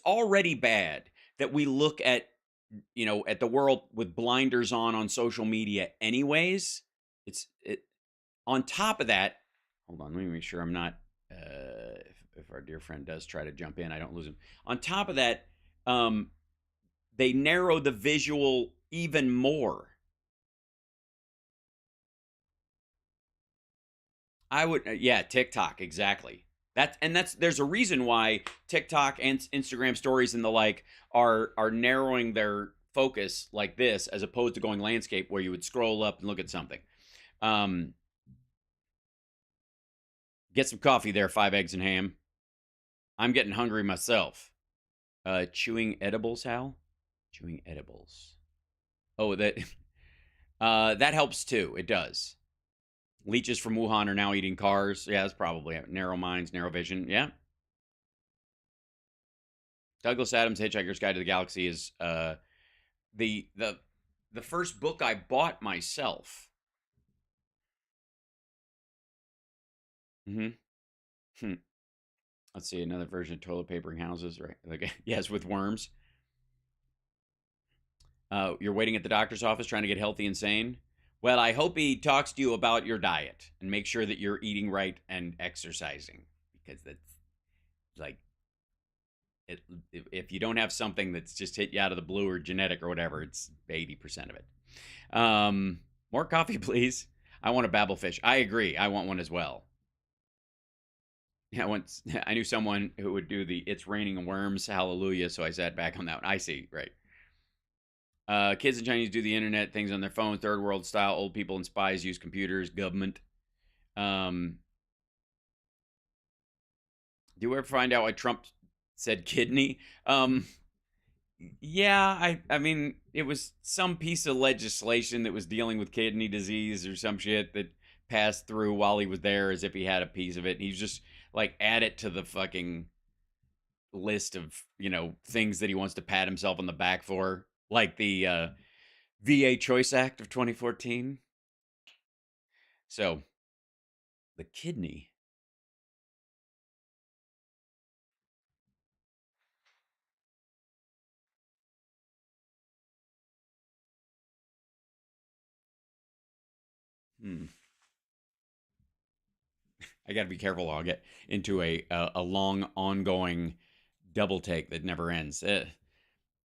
already bad that we look at, at the world with blinders on social media anyways. On top of that, hold on, let me make sure I'm not, if our dear friend does try to jump in, I don't lose him. On top of that, they narrow the visual even more. TikTok, exactly. There's a reason why TikTok and Instagram stories and the like are narrowing their focus like this, as opposed to going landscape where you would scroll up and look at something. Get some coffee there, 5 eggs and ham. I'm getting hungry myself. Chewing edibles, Hal? Chewing edibles. Oh, that that helps too. It does. Leeches from Wuhan are now eating cars. Yeah, that's probably it. Narrow minds, narrow vision. Yeah. Douglas Adams' Hitchhiker's Guide to the Galaxy is the first book I bought myself. Let's see, another version of toilet papering houses, right? Okay. Yes, with worms. You're waiting at the doctor's office trying to get healthy and sane. Well, I hope he talks to you about your diet and make sure that you're eating right and exercising, because that's like, if you don't have something that's just hit you out of the blue or genetic or whatever, it's 80% of it. More coffee, please. I want a babblefish. I agree. I want one as well. Yeah, I knew someone who would do the "It's raining worms, hallelujah," so I sat back on that one. I see, right. Kids in Chinese do the internet things on their phone, third world style. Old people and spies use computers, government. Do we ever find out why Trump said kidney? Yeah, I mean, it was some piece of legislation that was dealing with kidney disease or some shit that passed through while he was there, as if he had a piece of it. He's just like, add it to the fucking list of, things that he wants to pat himself on the back for, like the VA Choice Act of 2014. So, the kidney. I got to be careful. I'll get into a long, ongoing double take that never ends.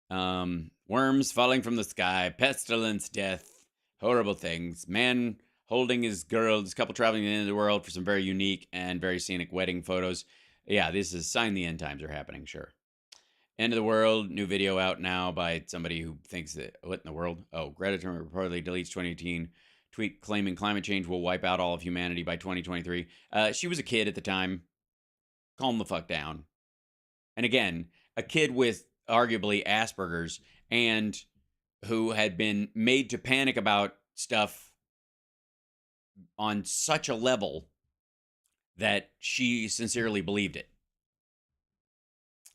Worms falling from the sky, pestilence, death, horrible things. Man holding his girl, this couple traveling to the end of the world for some very unique and very scenic wedding photos. Yeah, this is sign the end times are happening, sure. End of the world. New video out now by somebody who thinks that what in the world? Oh, Greta Thunberg reportedly deletes 2018 tweet claiming climate change will wipe out all of humanity by 2023. She was a kid at the time. Calm the fuck down. And again, a kid with arguably Asperger's and who had been made to panic about stuff on such a level that she sincerely believed it.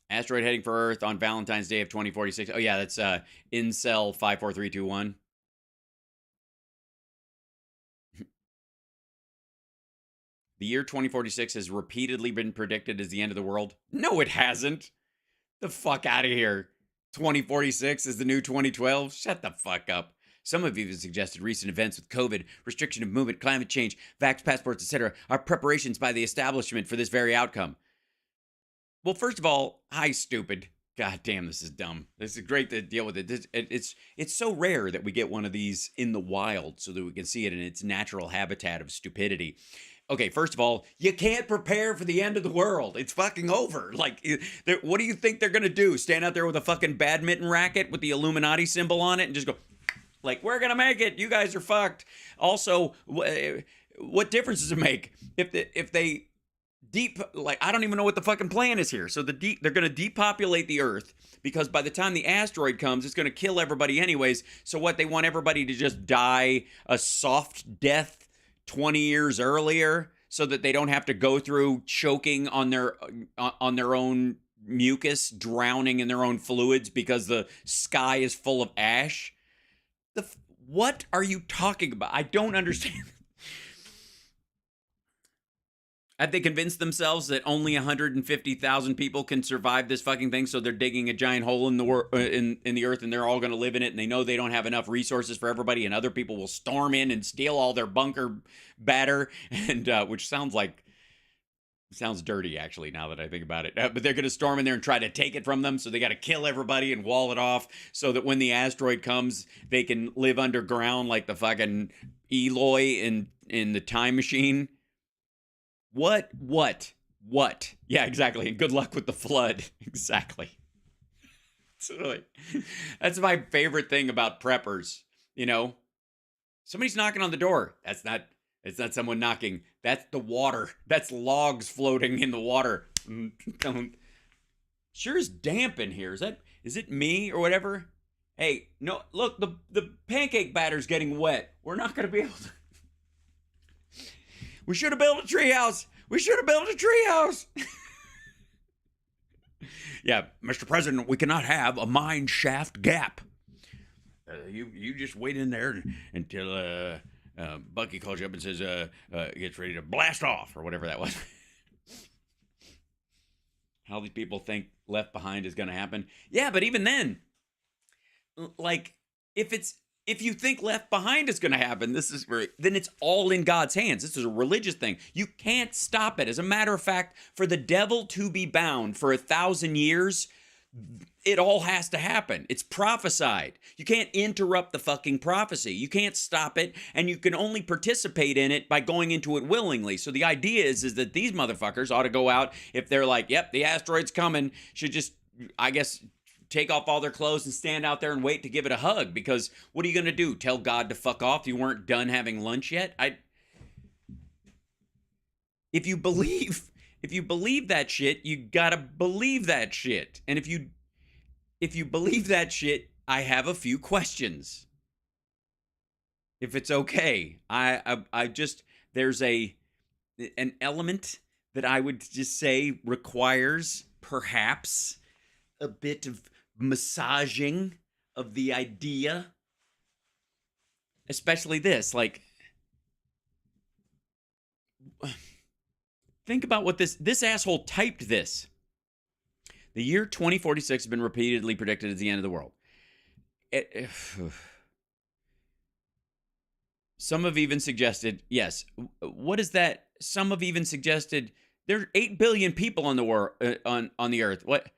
Asteroid heading for Earth on Valentine's Day of 2046. Oh, yeah, that's Incel 54321. The year 2046 has repeatedly been predicted as the end of the world. No, it hasn't. The fuck out of here. 2046 is the new 2012. Shut the fuck up. Some have even suggested recent events with COVID, restriction of movement, climate change, vax passports, etc., are preparations by the establishment for this very outcome. Well, first of all, hi, stupid. God damn, this is dumb. This is great to deal with it. It's so rare that we get one of these in the wild so that we can see it in its natural habitat of stupidity. Okay, first of all, you can't prepare for the end of the world. It's fucking over. Like, what do you think they're going to do? Stand out there with a fucking badminton racket with the Illuminati symbol on it and just go, like, we're going to make it. You guys are fucked. Also, what difference does it make if they like, I don't even know what the fucking plan is here. So they're going to depopulate the Earth because by the time the asteroid comes, it's going to kill everybody anyways. So what, they want everybody to just die a soft death 20 years earlier so that they don't have to go through choking on their own mucus, drowning in their own fluids because the sky is full of ash. What are you talking about? I don't understand. Have they convinced themselves that only 150,000 people can survive this fucking thing, so they're digging a giant hole in the earth and they're all going to live in it, and they know they don't have enough resources for everybody, and other people will storm in and steal all their bunker batter, and which sounds dirty, actually, now that I think about it. But they're going to storm in there and try to take it from them, so they got to kill everybody and wall it off so that when the asteroid comes, they can live underground like the fucking Eloy in the Time Machine. What? Yeah, exactly. And good luck with the flood. Exactly. That's my favorite thing about preppers. You know, somebody's knocking on the door. It's not someone knocking. That's the water. That's logs floating in the water. Sure is damp in here. Is it me or whatever? Hey, no, look, the pancake batter's getting wet. We're not going to be able to. We should have built a treehouse. Yeah, Mr. President, we cannot have a mine shaft gap. You just wait in there until Bucky calls you up and says gets ready to blast off or whatever that was. How these people think Left Behind is going to happen. Yeah, but even then, like, if you think Left Behind is going to happen, then it's all in God's hands. This is a religious thing. You can't stop it. As a matter of fact, for the devil to be bound for 1,000 years, it all has to happen. It's prophesied. You can't interrupt the fucking prophecy. You can't stop it, and you can only participate in it by going into it willingly. So the idea is that these motherfuckers ought to go out, if they're like, yep, the asteroid's coming, should just, I guess, take off all their clothes and stand out there and wait to give it a hug, because what are you going to do? Tell God to fuck off? You weren't done having lunch yet? If you believe that shit, you got to believe that shit. And if you believe that shit, I have a few questions. If it's okay. I just, there's an element that I would just say requires perhaps a bit of massaging of the idea, especially this. Like, think about what this asshole typed this. The year 2046 has been repeatedly predicted as the end of the world. Some have even suggested, yes, what is that? Some have even suggested there are 8 billion people on the on the earth. What?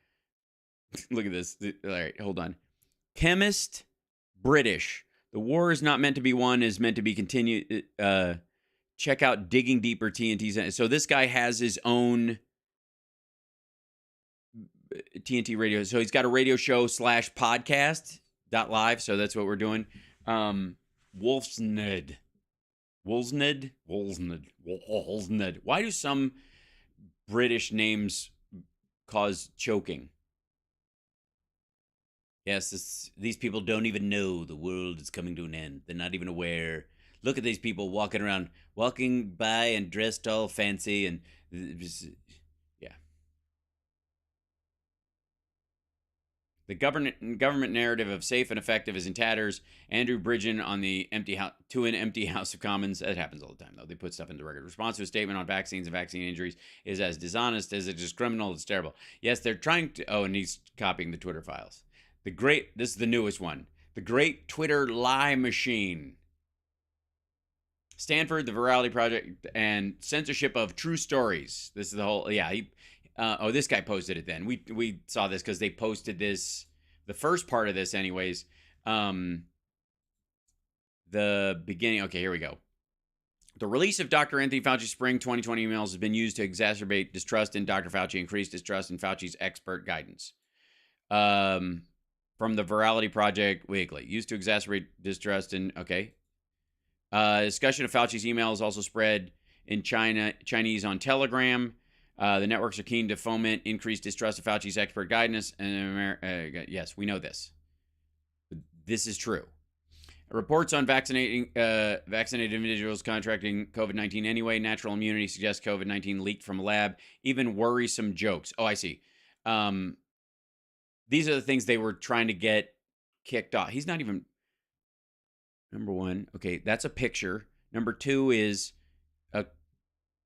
Look at this. All right, hold on. Chemist, British. The war is not meant to be won, is meant to be continued. Check out Digging Deeper TNT. So this guy has his own TNT radio. So he's got a radio show / podcast .live. So that's what we're doing. Wolfsned. Why do some British names cause choking? Yes, these people don't even know the world is coming to an end. They're not even aware. Look at these people walking by and dressed all fancy and yeah. The government narrative of safe and effective is in tatters. Andrew Bridgen on the empty House of Commons. That happens all the time, though. They put stuff in the record. Response to a statement on vaccines and vaccine injuries is as dishonest as it is criminal. It's terrible. Yes, they're trying to. Oh, and he's copying the Twitter files. This is the newest one. The Great Twitter Lie Machine. Stanford, the Virality Project, and censorship of true stories. This is the whole. Yeah, this guy posted it then. We saw this because they posted this, the first part of this anyways. The beginning. Okay, here we go. The release of Dr. Anthony Fauci's spring 2020 emails has been used to exacerbate distrust in Dr. Fauci, increase distrust in Fauci's expert guidance. From the Virality Project Weekly. Used to exacerbate distrust in, okay. Discussion of Fauci's emails also spread in Chinese on Telegram. The networks are keen to foment increased distrust of Fauci's expert guidance. And yes, we know this. This is true. Reports on vaccinated individuals contracting COVID-19 anyway. Natural immunity suggests COVID-19 leaked from a lab. Even worrisome jokes. Oh, I see. These are the things they were trying to get kicked off. He's not even... Number one, okay, that's a picture. Number two is...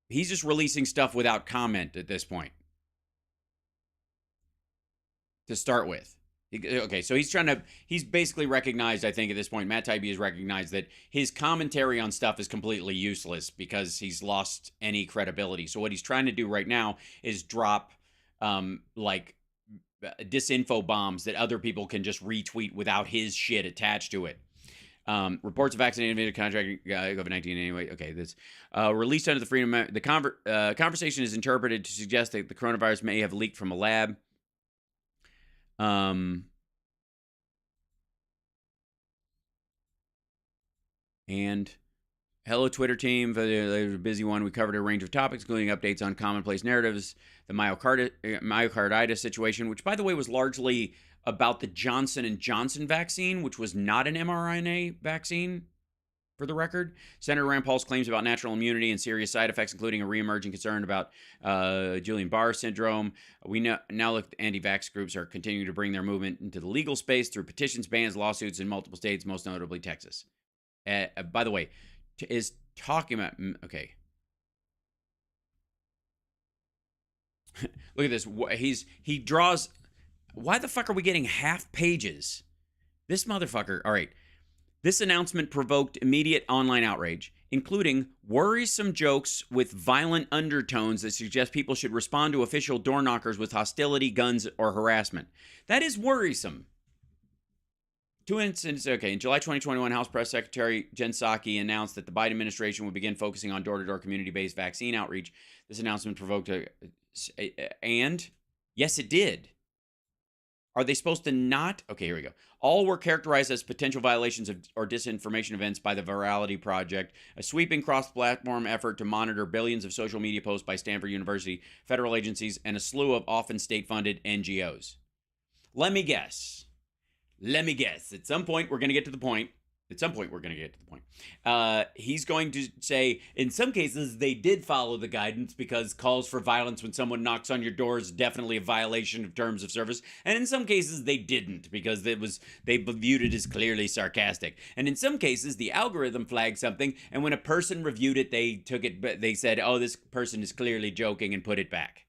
he's just releasing stuff without comment at this point. To start with. Okay, so he's basically recognized, I think, at this point, Matt Taibbi has recognized that his commentary on stuff is completely useless because he's lost any credibility. So what he's trying to do right now is drop, disinfo bombs that other people can just retweet without his shit attached to it. Reports of vaccinated individual contracting COVID-19 anyway. Okay, this released under the Freedom Amendment. The conversation is interpreted to suggest that the coronavirus may have leaked from a lab. And hello, Twitter team. There's a busy one. We covered a range of topics, including updates on commonplace narratives, the myocarditis situation, which, by the way, was largely about the Johnson & Johnson vaccine, which was not an mRNA vaccine, for the record. Senator Rand Paul's claims about natural immunity and serious side effects, including a reemerging concern about Guillain-Barré syndrome. We now look at anti-vax groups are continuing to bring their movement into the legal space through petitions, bans, lawsuits in multiple states, most notably Texas. By the way, is talking about... Okay. Look at this. He draws... Why the fuck are we getting half pages? This motherfucker... All right. This announcement provoked immediate online outrage, including worrisome jokes with violent undertones that suggest people should respond to official door knockers with hostility, guns, or harassment. That is worrisome. Two instances, okay. In July 2021, House Press Secretary Jen Psaki announced that the Biden administration would begin focusing on door-to-door community-based vaccine outreach. This announcement provoked and yes, it did. Are they supposed to not? Okay, here we go. All were characterized as potential violations of or disinformation events by the Virality Project, a sweeping cross-platform effort to monitor billions of social media posts by Stanford University, federal agencies, and a slew of often state-funded NGOs. Let me guess. At some point, we're going to get to the point. He's going to say, in some cases, they did follow the guidance because calls for violence when someone knocks on your door is definitely a violation of terms of service. And in some cases, they didn't because they viewed it as clearly sarcastic. And in some cases, the algorithm flagged something, and when a person reviewed it, they said, oh, this person is clearly joking, and put it back.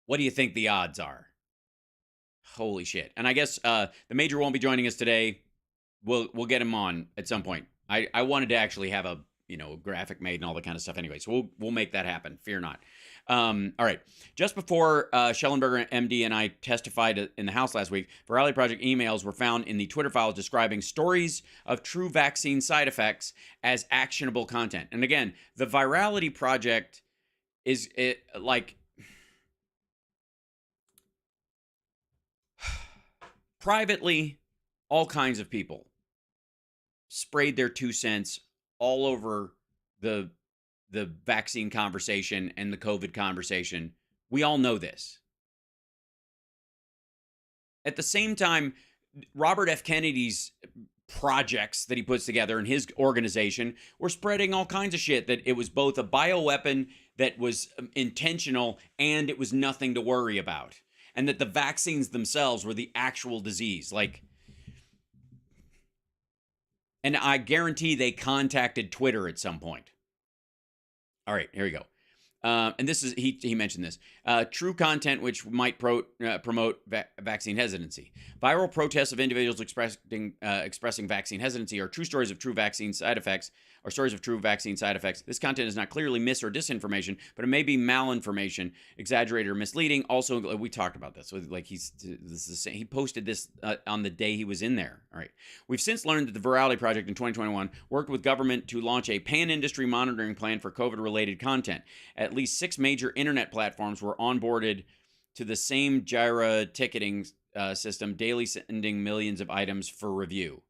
What do you think the odds are? Holy shit. And I guess the Major won't be joining us today. We'll get him on at some point. I wanted to actually have a graphic made and all that kind of stuff anyway. So we'll make that happen. Fear not. All right. Just before Schellenberger MD and I testified in the House last week, Virality Project emails were found in the Twitter files describing stories of true vaccine side effects as actionable content. And again, the Virality Project is privately, all kinds of people sprayed their 2 cents all over the vaccine conversation and the COVID conversation. We all know this. At the same time, Robert F. Kennedy's projects that he puts together in his organization were spreading all kinds of shit, that it was both a bioweapon that was intentional and it was nothing to worry about, and that the vaccines themselves were the actual disease. Like, and I guarantee they contacted Twitter at some point. All right, here we go. And this is, he mentioned this. True content which might promote vaccine hesitancy. Viral protests of individuals expressing vaccine hesitancy are true stories of true vaccine side effects, or stories of true vaccine side effects. This content is not clearly mis or disinformation, but it may be malinformation, exaggerated or misleading. Also, we talked about this. So like he posted this on the day he was in there. All right. We've since learned that the Virality Project in 2021 worked with government to launch a pan-industry monitoring plan for COVID-related content. At least 6 major internet platforms were onboarded to the same Jira ticketing system, daily sending millions of items for review.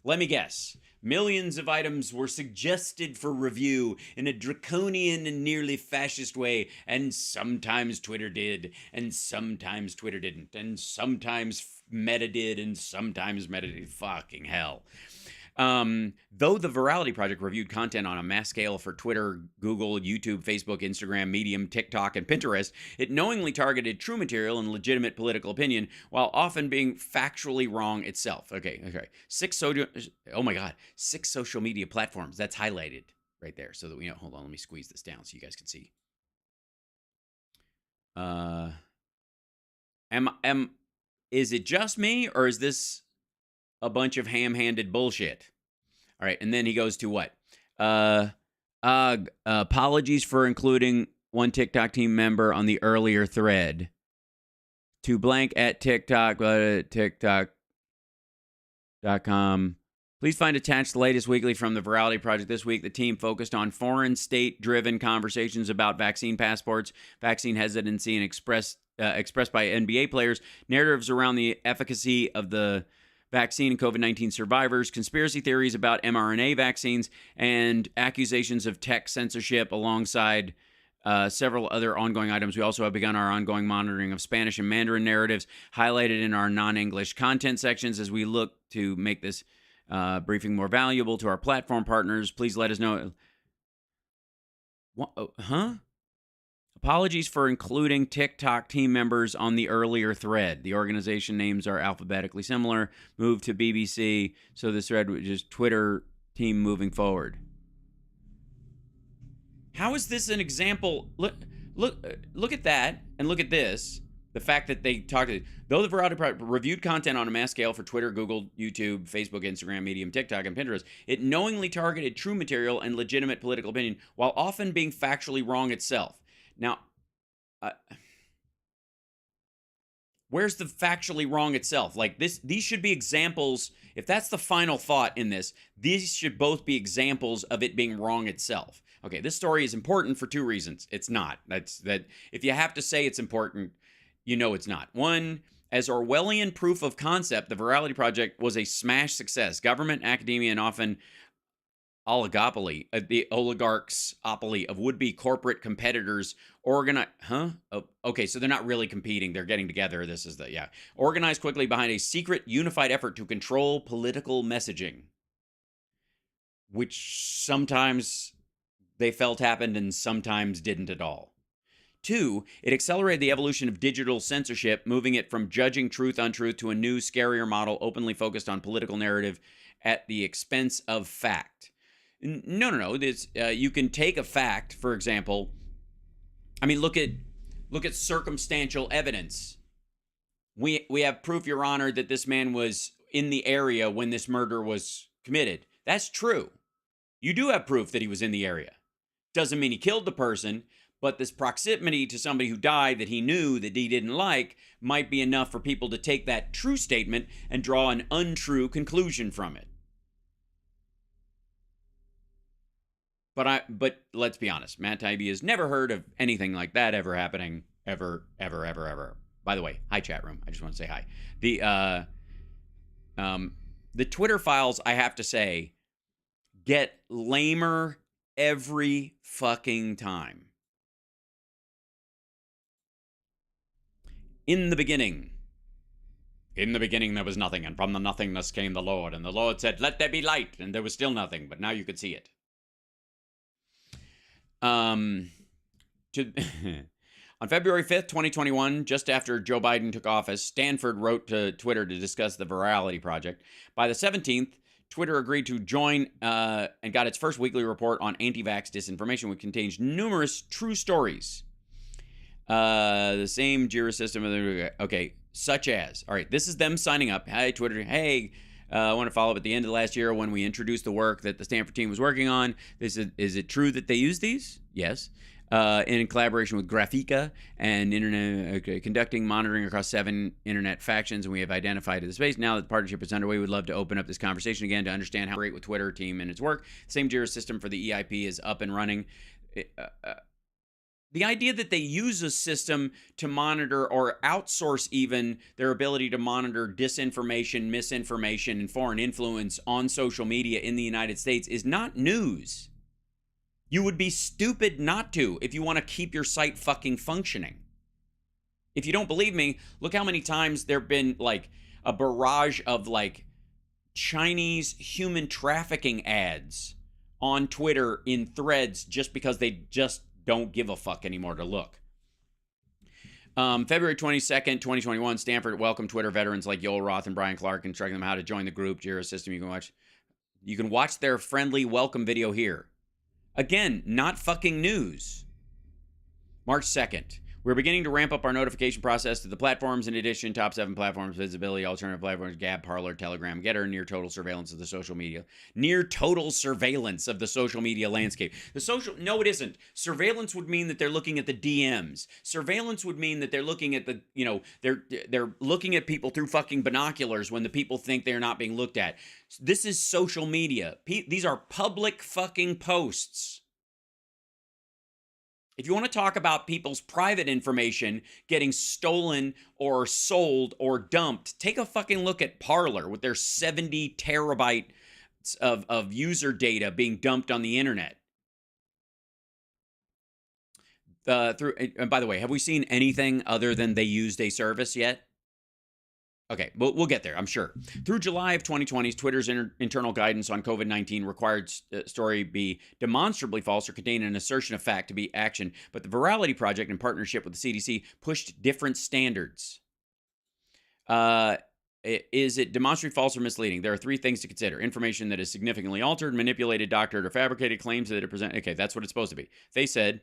Let me guess. Millions of items were suggested for review in a draconian and nearly fascist way, and sometimes Twitter did, and sometimes Twitter didn't, and sometimes Meta did, and sometimes Meta did. Fucking hell. Though the Virality Project reviewed content on a mass scale for Twitter, Google, YouTube, Facebook, Instagram, Medium, TikTok, and Pinterest, it knowingly targeted true material and legitimate political opinion while often being factually wrong itself. Okay. 6 social media platforms. That's highlighted right there so that we know. Hold on, let me squeeze this down so you guys can see. Is it just me, or is this a bunch of ham-handed bullshit? All right, and then he goes to what? Apologies for including one TikTok team member on the earlier thread. To blank at TikTok, TikTok.com. Please find attached the latest weekly from the Virality Project. This week, the team focused on foreign state-driven conversations about vaccine passports, vaccine hesitancy, and expressed by NBA players, narratives around the efficacy of the vaccine and COVID-19 survivors, conspiracy theories about mRNA vaccines, and accusations of tech censorship alongside several other ongoing items. We also have begun our ongoing monitoring of Spanish and Mandarin narratives highlighted in our non-English content sections as we look to make this briefing more valuable to our platform partners. Please let us know. Apologies for including TikTok team members on the earlier thread. The organization names are alphabetically similar. Move to BBC, so this thread was just Twitter team moving forward. How is this an example? Look at that, and look at this. The fact that they talked to, though the Virality Project reviewed content on a mass scale for Twitter, Google, YouTube, Facebook, Instagram, Medium, TikTok, and Pinterest, it knowingly targeted true material and legitimate political opinion while often being factually wrong itself. Now, where's the factually wrong itself? Like these should be examples. If that's the final thought in this, these should both be examples of it being wrong itself. Okay, this story is important for 2 reasons. It's not. That if you have to say it's important, you know it's not. One, as Orwellian proof of concept, the Virality Project was a smash success. Government, academia, and often oligopoly, the oligarchs-opoly of would-be corporate competitors organize. Okay, so they're not really competing. They're getting together. This is organized quickly behind a secret, unified effort to control political messaging, which sometimes they felt happened and sometimes didn't at all. 2, it accelerated the evolution of digital censorship, moving it from judging truth untruth to a new, scarier model openly focused on political narrative at the expense of fact. No. This, you can take a fact, for example. I mean, look at circumstantial evidence. We have proof, Your Honor, that this man was in the area when this murder was committed. That's true. You do have proof that he was in the area. Doesn't mean he killed the person, but this proximity to somebody who died that he knew that he didn't like might be enough for people to take that true statement and draw an untrue conclusion from it. But let's be honest, Matt Taibbi has never heard of anything like that ever happening, ever. By the way, hi chat room. I just want to say hi. The Twitter files, I have to say, get lamer every fucking time. In the beginning there was nothing, and from the nothingness came the Lord, and the Lord said, let there be light, and there was still nothing, but now you could see it. On February 5th, 2021, just after Joe Biden took office, Stanford wrote to Twitter to discuss the Virality Project. By the 17th, Twitter agreed to join and got its first weekly report on anti-vax disinformation, which contains numerous true stories. The same JIRA system. Okay, such as, all right, this is them signing up. Hi, Twitter. Hey, I want to follow up at the end of last year when we introduced the work that the Stanford team was working on. Is it true that they use these? Yes. In collaboration with Graphica and internet, conducting monitoring across 7 internet factions, and we have identified the space. Now that the partnership is underway, we'd love to open up this conversation again to understand how great with Twitter team and its work. Same JIRA system for the EIP is up and running. The idea that they use a system to monitor or outsource even their ability to monitor disinformation, misinformation, and foreign influence on social media in the United States is not news. You would be stupid not to if you want to keep your site fucking functioning. If you don't believe me, look how many times there have been like a barrage of like Chinese human trafficking ads on Twitter in threads just because they just don't give a fuck anymore to look. February 22nd, 2021, Stanford welcomed Twitter veterans like Yoel Roth and Brian Clark, instructing them how to join the group JIRA system. You can watch their friendly welcome video here. Again, not fucking news. March 2nd. We're beginning to ramp up our notification process to the platforms. In addition, top 7 platforms, visibility, alternative platforms, Gab, Parler, Telegram, Getter, near total surveillance of the social media. Near total surveillance of the social media landscape. No, it isn't. Surveillance would mean that they're looking at the DMs. Surveillance would mean that they're looking at the, they're looking at people through fucking binoculars when the people think they're not being looked at. This is social media. These are public fucking posts. If you want to talk about people's private information getting stolen or sold or dumped, take a fucking look at Parler with their 70 terabytes of user data being dumped on the internet. And by the way, have we seen anything other than they used a service yet? Okay, but we'll get there, I'm sure. Through July of 2020, Twitter's internal guidance on COVID-19 required story be demonstrably false or contain an assertion of fact to be action, but the Virality Project, in partnership with the CDC, pushed different standards. Is it demonstrably false or misleading? There are 3 things to consider. Information that is significantly altered, manipulated, doctored, or fabricated, claims that it presents. Okay, that's what it's supposed to be. They said,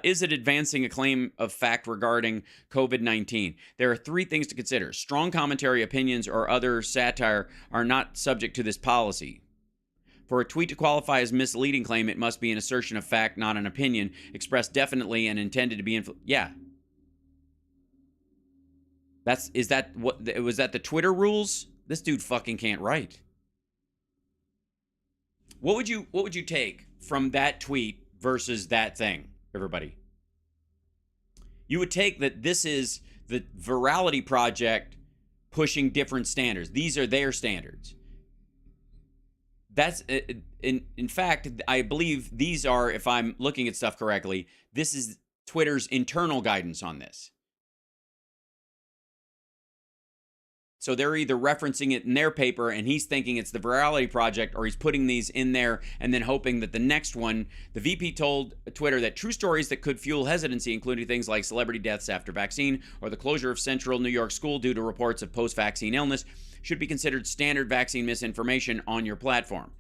is it advancing a claim of fact regarding COVID-19? There are 3 things to consider. Strong commentary, opinions, or other satire are not subject to this policy. For a tweet to qualify as misleading claim, it must be an assertion of fact, not an opinion, expressed definitely and intended to be yeah. Was that the Twitter rules? This dude fucking can't write. What would you take from that tweet versus that thing? Everybody, you would take that this is the Virality Project pushing different standards. These are their standards. That's in fact, I believe these are, if I'm looking at stuff correctly, this is Twitter's internal guidance on this. So they're either referencing it in their paper and he's thinking it's the Virality Project, or he's putting these in there and then hoping that the next one, the VP told Twitter that true stories that could fuel hesitancy, including things like celebrity deaths after vaccine or the closure of Central New York School due to reports of post-vaccine illness, should be considered standard vaccine misinformation on your platform.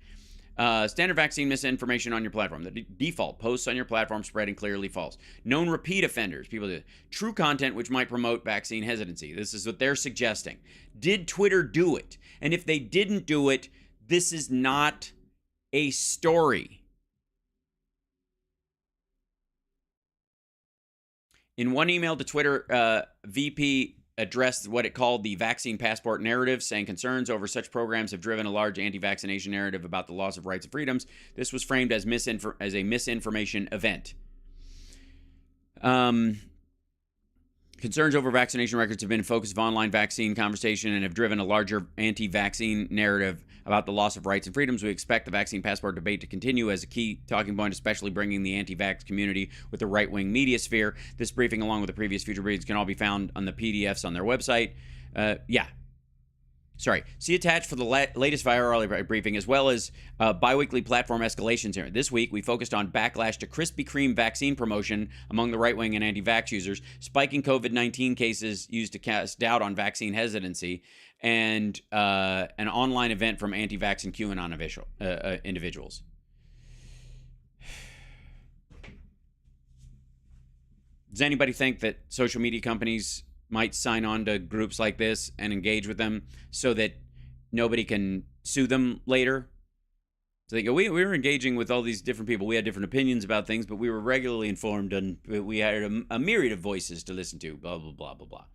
Standard vaccine misinformation on your platform. The default posts on your platform spreading clearly false. Known repeat offenders. People do true content which might promote vaccine hesitancy. This is what they're suggesting. Did Twitter do it? And if they didn't do it, this is not a story. In one email to Twitter, VP addressed what it called the vaccine passport narrative, saying concerns over such programs have driven a large anti-vaccination narrative about the loss of rights and freedoms. This was framed as a misinformation event. Concerns over vaccination records have been a focus of online vaccine conversation and have driven a larger anti-vaccine narrative about the loss of rights and freedoms. We expect the vaccine passport debate to continue as a key talking point, especially bringing the anti-vax community with the right-wing media sphere. This briefing, along with the previous future briefings, can all be found on the PDFs on their website. See attached for the latest viral briefing, as well as biweekly platform escalations here. This week, we focused on backlash to Krispy Kreme vaccine promotion among the right-wing and anti-vax users, spiking COVID-19 cases used to cast doubt on vaccine hesitancy, and an online event from anti-vax and QAnon individuals. Does anybody think that social media companies might sign on to groups like this and engage with them so that nobody can sue them later? So they go, we were engaging with all these different people. We had different opinions about things, but we were regularly informed, and we had a myriad of voices to listen to, blah, blah, blah, blah, blah.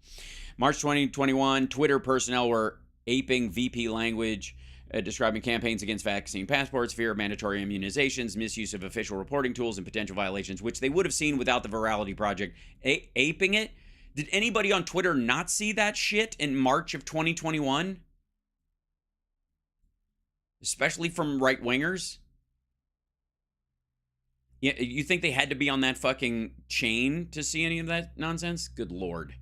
March 2021, Twitter personnel were aping VP language, describing campaigns against vaccine passports, fear of mandatory immunizations, misuse of official reporting tools, and potential violations, which they would have seen without the Virality Project aping it. Did anybody on Twitter not see that shit in March of 2021? Especially from right-wingers? Yeah, you think they had to be on that fucking chain to see any of that nonsense? Good Lord.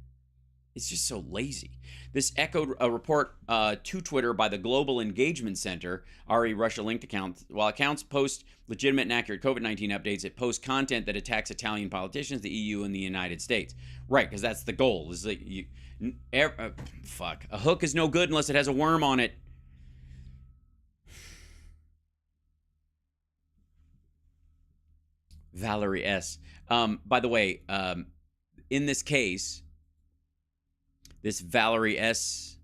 It's just so lazy. This echoed a report to Twitter by the Global Engagement Center, RE Russia-linked account. While accounts post legitimate and accurate COVID-19 updates, it posts content that attacks Italian politicians, the EU, and the United States. Right, because that's the goal. Is like a hook is no good unless it has a worm on it. Valerie S. By the way, in this case, this Valerie S.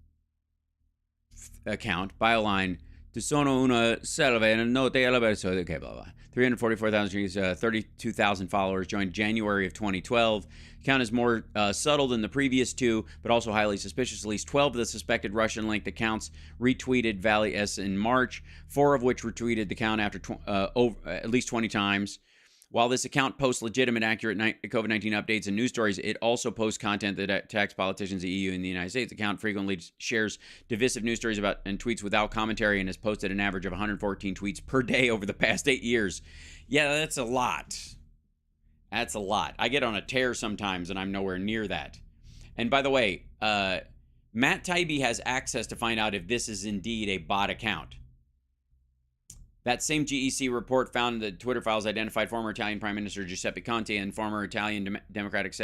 account, Bioline, Tu sono una selva e non te alla verso. Okay, blah, blah. 344,000, 32,000 followers, joined January of 2012. Account is more subtle than the previous two, but also highly suspicious. At least 12 of the suspected Russian-linked accounts retweeted Valley S in March, 4 of which retweeted the account after at least 20 times. While this account posts legitimate, accurate COVID-19 updates and news stories, it also posts content that attacks politicians, the EU, and the United States. The account frequently shares divisive news stories about and tweets without commentary and has posted an average of 114 tweets per day over the past 8 years. Yeah, that's a lot. That's a lot. I get on a tear sometimes, and I'm nowhere near that. And by the way, Matt Taibbi has access to find out if this is indeed a bot account. That same GEC report found that Twitter files identified former Italian Prime Minister Giuseppe Conte and former Italian Democratic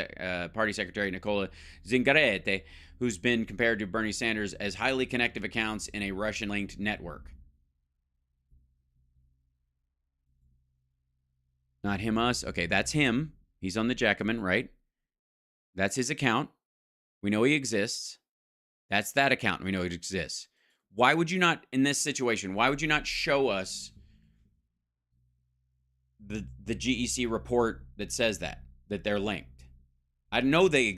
Party Secretary Nicola Zingaretti, who's been compared to Bernie Sanders, as highly connective accounts in a Russian-linked network. Not him, us. Okay, that's him. He's on the Jacobin, right? That's his account. We know he exists. That's that account. We know it exists. Why would you not, in this situation, why would you not show us the GEC report that says that they're linked? I know they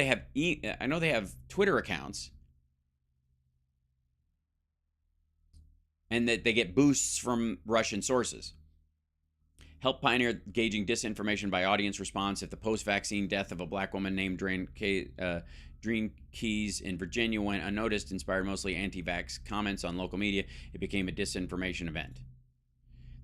have Twitter accounts, and that they get boosts from Russian sources. Help pioneer gauging disinformation by audience response. If the post-vaccine death of a black woman named Dreen Keys in Virginia went unnoticed, inspired mostly anti-vax comments on local media, it became a disinformation event.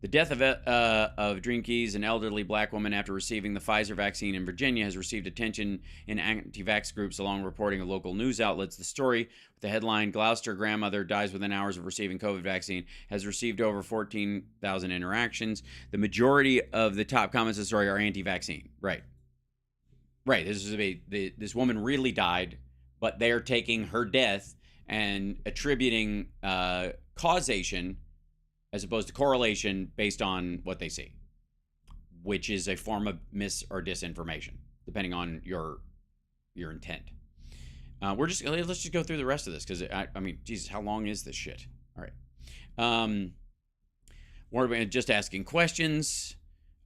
The death of Dreen Keys, an elderly black woman after receiving the Pfizer vaccine in Virginia, has received attention in anti-vax groups, along reporting of local news outlets. The story, with the headline, "Gloucester Grandmother Dies Within Hours of Receiving COVID Vaccine," has received over 14,000 interactions. The majority of the top comments of the story are anti-vaccine. Right. This woman really died, but they're taking her death and attributing causation as opposed to correlation based on what they see, which is a form of mis or disinformation, depending on your intent. Let's just go through the rest of this, because I mean, Jesus, how long is this shit? All right. We're just asking questions.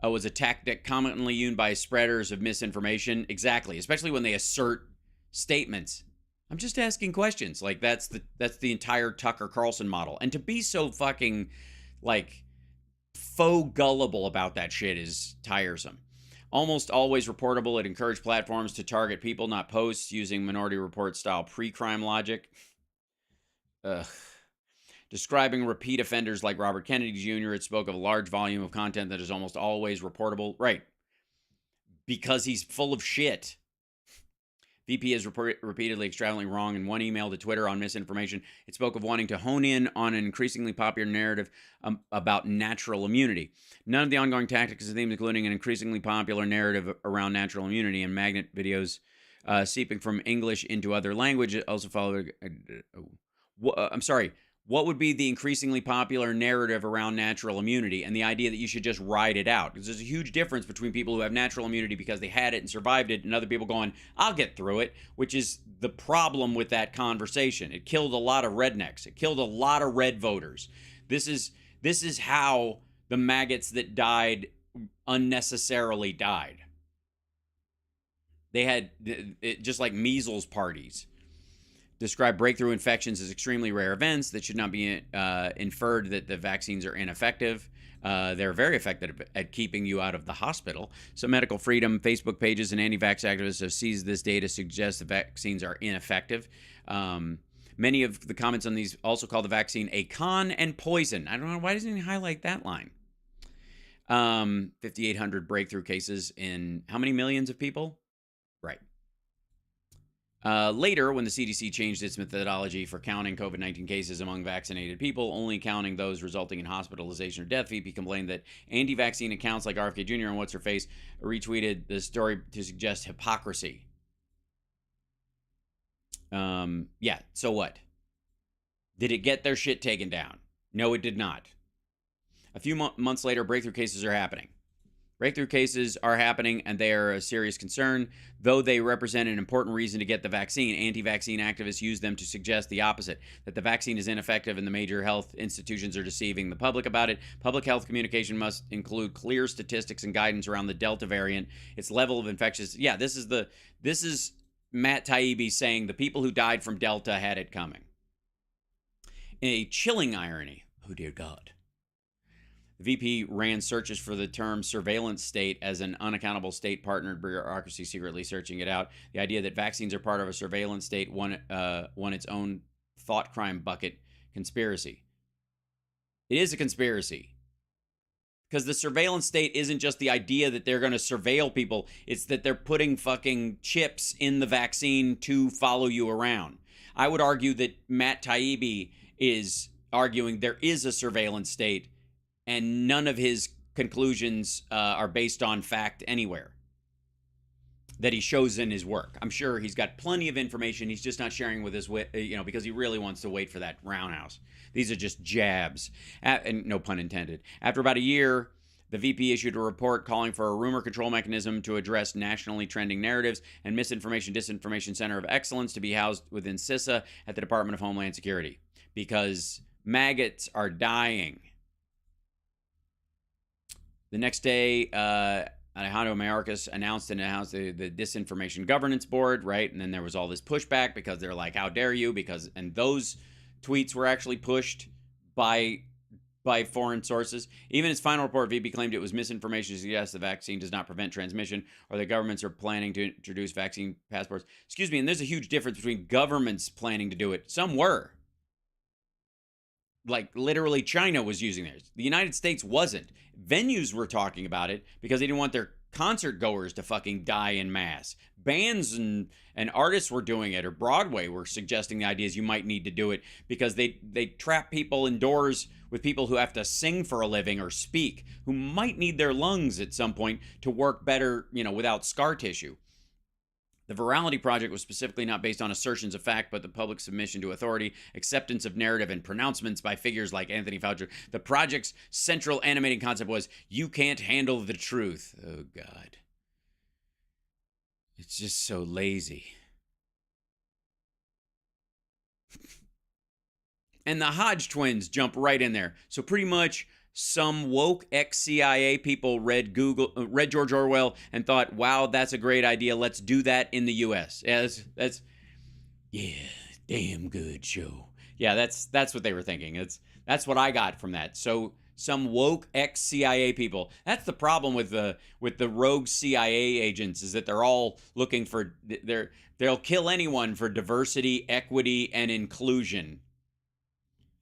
Was a tactic commonly used by spreaders of misinformation. Exactly, especially when they assert statements. I'm just asking questions. Like, that's the entire Tucker Carlson model. And to be so fucking, like, faux gullible about that shit is tiresome. almost always reportable. It encouraged platforms to target people, not posts, using Minority Report style pre-crime logic. Describing repeat offenders like Robert Kennedy Jr., it spoke of a large volume of content that is almost always reportable. Right. Because he's full of shit. VP is repeatedly extravagantly wrong in one email to Twitter on misinformation. It spoke of wanting to hone in on an increasingly popular narrative about natural immunity. None of the ongoing tactics and themes, including an increasingly popular narrative around natural immunity and magnet videos seeping from English into other languages, also followed. I'm sorry. What would be the increasingly popular narrative around natural immunity and the idea that you should just ride it out? Because there's a huge difference between people who have natural immunity because they had it and survived it and other people going, I'll get through it, which is the problem with that conversation. It killed a lot of rednecks. It killed a lot of red voters. This is how the maggots that died unnecessarily died. They had just like measles parties. Describe breakthrough infections as extremely rare events that should not be inferred that the vaccines are ineffective. They're very effective at keeping you out of the hospital. So Medical Freedom Facebook pages and anti-vax activists have seized this data to suggest the vaccines are ineffective. Many of the comments on these also call the vaccine a con and poison. I don't know, why doesn't he highlight that line? 5,800 breakthrough cases in how many millions of people? Right. Later, when the CDC changed its methodology for counting COVID-19 cases among vaccinated people, only counting those resulting in hospitalization or death, VP complained that anti-vaccine accounts like RFK Jr. and What's-Her-Face retweeted the story to suggest hypocrisy. Yeah, so what? Did it get their shit taken down? No, it did not. A few months later, breakthrough cases are happening. Breakthrough cases are happening, and they are a serious concern. Though they represent an important reason to get the vaccine, anti-vaccine activists use them to suggest the opposite, that the vaccine is ineffective and the major health institutions are deceiving the public about it. Public health communication must include clear statistics and guidance around the Delta variant, its level of infectious. Yeah, this is Matt Taibbi saying the people who died from Delta had it coming. A chilling irony. Oh, dear God. The VP ran searches for the term surveillance state as an unaccountable state-partnered bureaucracy secretly searching it out. The idea that vaccines are part of a surveillance state won its own thought crime bucket conspiracy. It is a conspiracy. Because the surveillance state isn't just the idea that they're going to surveil people. It's that they're putting fucking chips in the vaccine to follow you around. I would argue that Matt Taibbi is arguing there is a surveillance state, and none of his conclusions are based on fact anywhere that he shows in his work. I'm sure he's got plenty of information. He's just not sharing with his, because he really wants to wait for that roundhouse. These are just jabs, and no pun intended. After about a year, the VP issued a report calling for a rumor control mechanism to address nationally trending narratives and misinformation disinformation center of excellence to be housed within CISA at the Department of Homeland Security, because maggots are dying. The next day, Alejandro Mayorkas announced the Disinformation Governance Board, right? And then there was all this pushback because they're like, how dare you? And those tweets were actually pushed by foreign sources. Even its final report, VP claimed it was misinformation to suggest the vaccine does not prevent transmission or that governments are planning to introduce vaccine passports. Excuse me, and there's a huge difference between governments planning to do it. Some were. Like, literally, China was using theirs. The United States wasn't. Venues were talking about it because they didn't want their concert goers to fucking die in mass. Bands and artists were doing it, or Broadway were suggesting the ideas you might need to do it because they trap people indoors with people who have to sing for a living or speak, who might need their lungs at some point to work better, without scar tissue. The Virality Project was specifically not based on assertions of fact, but the public submission to authority, acceptance of narrative, and pronouncements by figures like Anthony Fauci. The project's central animating concept was, you can't handle the truth. Oh, God. It's just so lazy. And the Hodge twins jump right in there. So pretty much some woke ex-CIA people read George Orwell and thought, wow, that's a great idea. Let's do that in the U.S. Yeah, that's damn good show. Yeah, that's what they were thinking. That's what I got from that. So some woke ex-CIA people. That's the problem with the rogue CIA agents, is that they're all looking for they'll kill anyone for diversity, equity, and inclusion.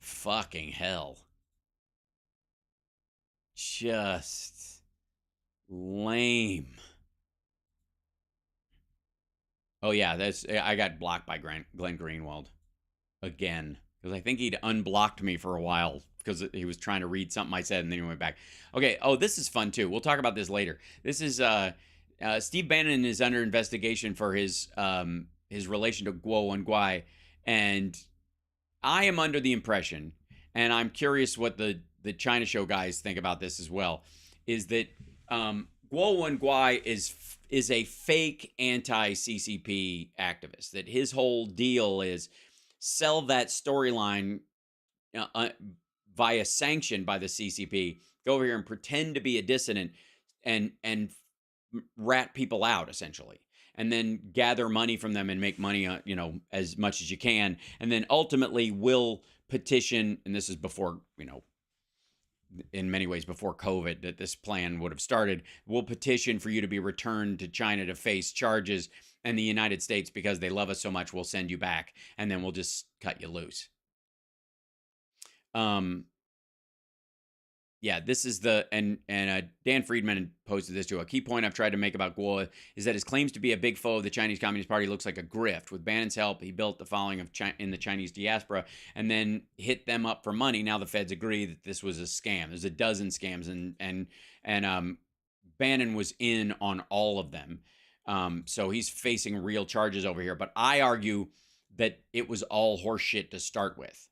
Fucking hell. Just lame. Oh yeah, I got blocked by Glenn Greenwald again, because I think he'd unblocked me for a while because he was trying to read something I said, and then he went back. Okay. Oh, this is fun too. We'll talk about this later. This is Steve Bannon is under investigation for his relation to Guo Wonky, and I am under the impression, and I'm curious what the China Show guys think about this as well, is that Guo Wonky is a fake anti-CCP activist. That his whole deal is sell that storyline via sanction by the CCP, go over here and pretend to be a dissident and rat people out, essentially, and then gather money from them and make money, as much as you can, and then ultimately will petition, and this is before, in many ways before COVID, that this plan would have started, will petition for you to be returned to China to face charges, and the United States, because they love us so much, will send you back, and then we'll just cut you loose. Yeah, this is and Dan Friedman posted this too. A key point I've tried to make about Guo is that his claims to be a big foe of the Chinese Communist Party looks like a grift. With Bannon's help, he built the following in the Chinese diaspora and then hit them up for money. Now the feds agree that this was a scam. There's a dozen scams, and Bannon was in on all of them. So he's facing real charges over here. But I argue that it was all horseshit to start with.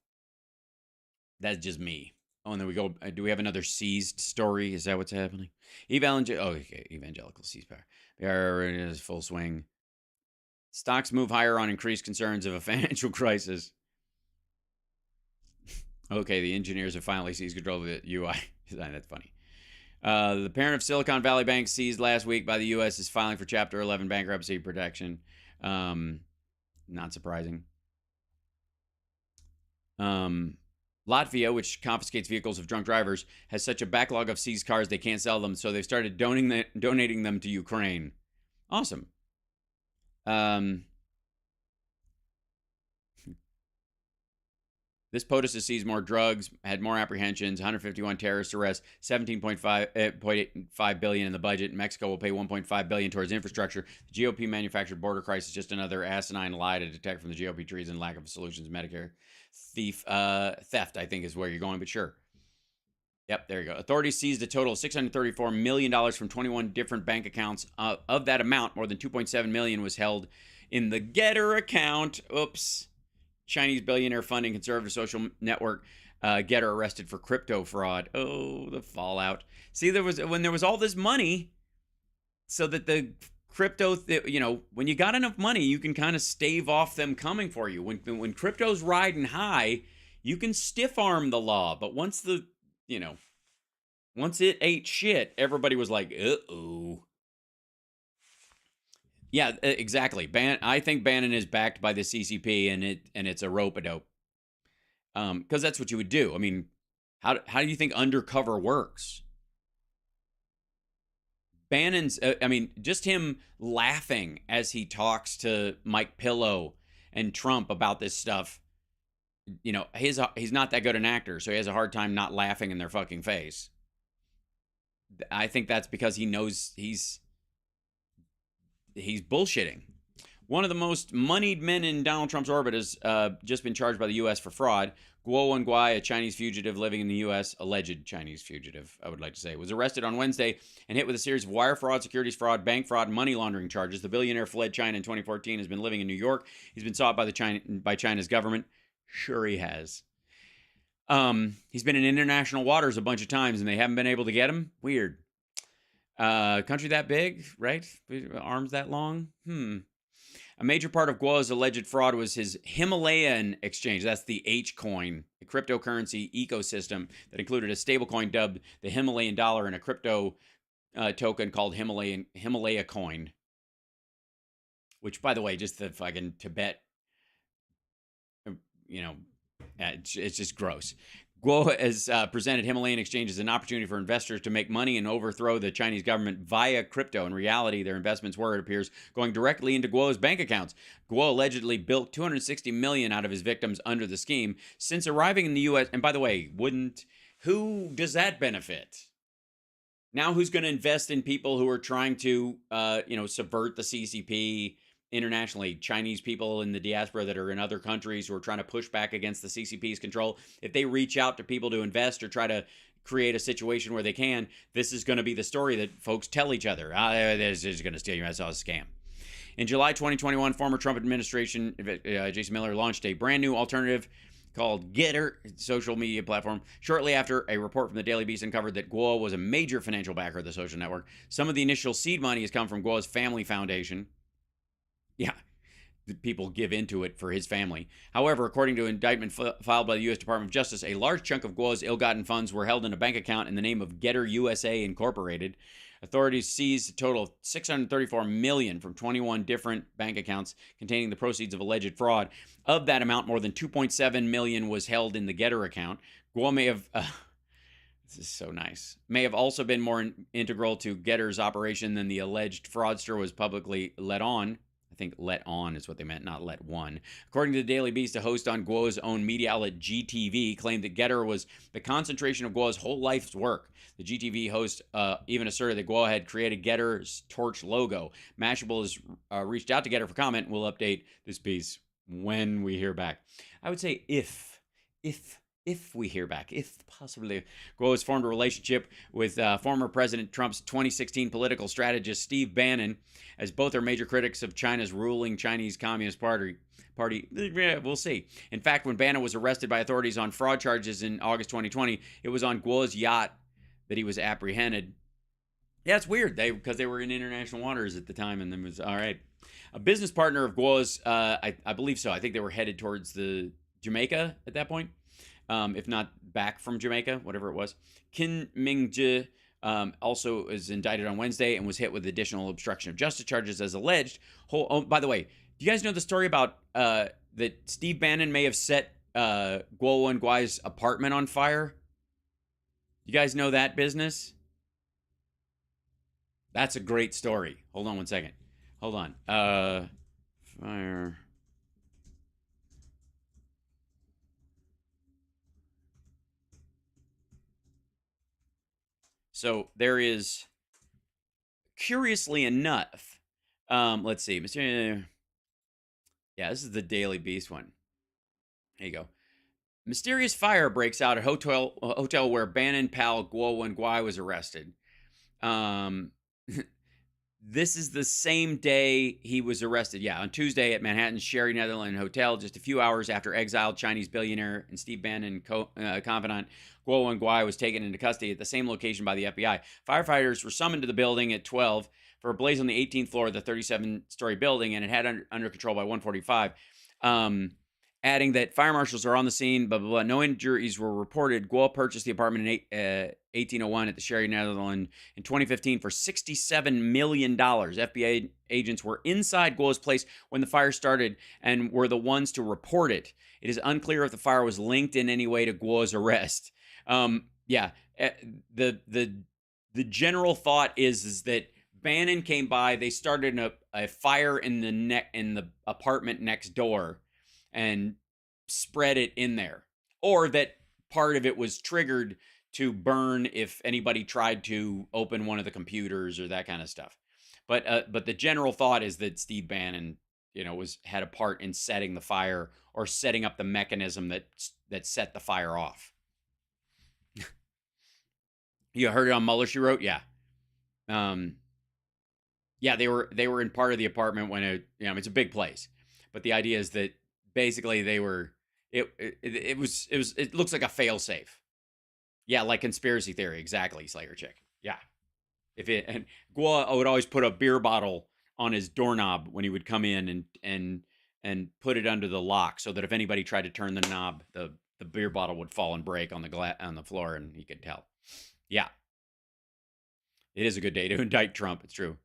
That's just me. Oh, and then we go. Do we have another seized story? Is that what's happening? Evangelical ceasefire. It is full swing. Stocks move higher on increased concerns of a financial crisis. Okay, the engineers have finally seized control of the UI. That's funny. The parent of Silicon Valley Bank, seized last week by the U.S., is filing for Chapter 11 bankruptcy protection. Not surprising. Latvia, which confiscates vehicles of drunk drivers, has such a backlog of seized cars they can't sell them, so they've started donating them to Ukraine. Awesome. This POTUS has seized more drugs, had more apprehensions, 151 terrorist arrests, 17.5 billion in the budget. Mexico will pay 1.5 billion towards infrastructure. The GOP manufactured border crisis, just another asinine lie to detect from the GOP treason, lack of solutions. Medicare theft, I think, is where you're going, but sure. Yep, there you go. Authorities seized a total of $634 million from 21 different bank accounts. Of that amount, more than 2.7 million was held in the Getter account. Oops. Chinese billionaire funding conservative social network Getter arrested for crypto fraud. Oh, the fallout. See, when there was all this money, so that the crypto, when you got enough money, you can kind of stave off them coming for you. When crypto's riding high, you can stiff arm the law. But once once it ate shit, everybody was like, uh-oh. Yeah, exactly. I think Bannon is backed by the CCP, and it's a rope-a-dope. Because that's what you would do. I mean, how do you think undercover works? Bannon's, just him laughing as he talks to Mike Pillow and Trump about this stuff. He's not that good an actor, so he has a hard time not laughing in their fucking face. I think that's because he knows he's bullshitting. One of the most moneyed men in Donald Trump's orbit has just been charged by the U.S. for fraud. Guo Wonky, a Chinese fugitive living in the U.S., alleged Chinese fugitive, I would like to say, was arrested on Wednesday and hit with a series of wire fraud, securities fraud, bank fraud, and money laundering charges. The billionaire fled China in 2014, has been living in New York. He's been sought by China's government. Sure he has. He's been in international waters a bunch of times, and they haven't been able to get him. Weird. Country that big, right? Arms that long? A major part of Guo's alleged fraud was his Himalayan exchange. That's the H coin, a cryptocurrency ecosystem that included a stablecoin dubbed the Himalayan dollar and a crypto token called Himalaya coin. Which, by the way, just the fucking Tibet, it's just gross. Guo has presented Himalayan exchange as an opportunity for investors to make money and overthrow the Chinese government via crypto. In reality, their investments were, it appears, going directly into Guo's bank accounts. Guo allegedly built $260 million out of his victims under the scheme. Since arriving in the U.S., and by the way, who does that benefit? Now who's going to invest in people who are trying to, subvert the CCP internationally? Chinese people in the diaspora that are in other countries who are trying to push back against the CCP's control. If they reach out to people to invest or try to create a situation where they can, this is going to be the story that folks tell each other. This is going to steal your ass. It's a scam. In July 2021, former Trump administration, Jason Miller, launched a brand new alternative called Getter, social media platform. Shortly after, a report from the Daily Beast uncovered that Guo was a major financial backer of the social network. Some of the initial seed money has come from Guo's family foundation. Yeah, the people give into it for his family. However, according to an indictment filed by the U.S. Department of Justice, a large chunk of Guo's ill-gotten funds were held in a bank account in the name of Getter USA Incorporated. Authorities seized a total of $634 million from 21 different bank accounts containing the proceeds of alleged fraud. Of that amount, more than $2.7 million was held in the Getter account. Guo may have, this is so nice, may have also been more integral to Getter's operation than the alleged fraudster was publicly let on. I think let on is what they meant, not let one. According to the Daily Beast, a host on Guo's own media outlet GTV claimed that Getter was the concentration of Guo's whole life's work. The GTV host even asserted that Guo had created Getter's torch logo. Mashable has reached out to Getter for comment. We'll update this piece when we hear back. I would say if we hear back, if possibly. Guo has formed a relationship with former President Trump's 2016 political strategist Steve Bannon, as both are major critics of China's ruling Chinese Communist Party. We'll see. In fact, when Bannon was arrested by authorities on fraud charges in August 2020, it was on Guo's yacht that he was apprehended. Yeah, it's weird, because they were in international waters at the time, and then was all right. A business partner of Guo's, I believe so. I think they were headed towards the Jamaica at that point. If not back from Jamaica, whatever it was. Qin Mingzhi also is indicted on Wednesday and was hit with additional obstruction of justice charges as alleged. By the way, do you guys know the story about that Steve Bannon may have set Guo Wenguai's apartment on fire? You guys know that business? That's a great story. Hold on one second. Hold on. Fire. So there is, curiously enough, let's see. Yeah, this is the Daily Beast one. There you go. Mysterious fire breaks out at hotel where Bannon pal Guo Wenguai was arrested. This is the same day he was arrested. Yeah, on Tuesday at Manhattan's Sherry Netherland Hotel, just a few hours after exiled Chinese billionaire and Steve Bannon confidant Guo Wenguai was taken into custody at the same location by the FBI. Firefighters were summoned to the building at 12 for a blaze on the 18th floor of the 37-story building, and it had under control by 1:45. Adding that fire marshals are on the scene, blah, blah, blah. No injuries were reported. Guo purchased the apartment in 1801 at the Sherry Netherland in 2015 for $67 million. FBI agents were inside Guo's place when the fire started and were the ones to report it. It is unclear if the fire was linked in any way to Guo's arrest. The general thought is that Bannon came by. They started a fire in the apartment next door and spread it in there, or that part of it was triggered to burn if anybody tried to open one of the computers or that kind of stuff. But the general thought is that Steve Bannon, had a part in setting the fire or setting up the mechanism that set the fire off. You heard it on Mueller, she wrote? Yeah. Yeah, they were in part of the apartment when it's a big place. But the idea is that basically they were, it looks like a failsafe. Yeah, like conspiracy theory, exactly, Slayer Chick. Yeah. And Guo would always put a beer bottle on his doorknob when he would come in and put it under the lock so that if anybody tried to turn the knob, the beer bottle would fall and break on the floor and he could tell. Yeah. It is a good day to indict Trump, it's true.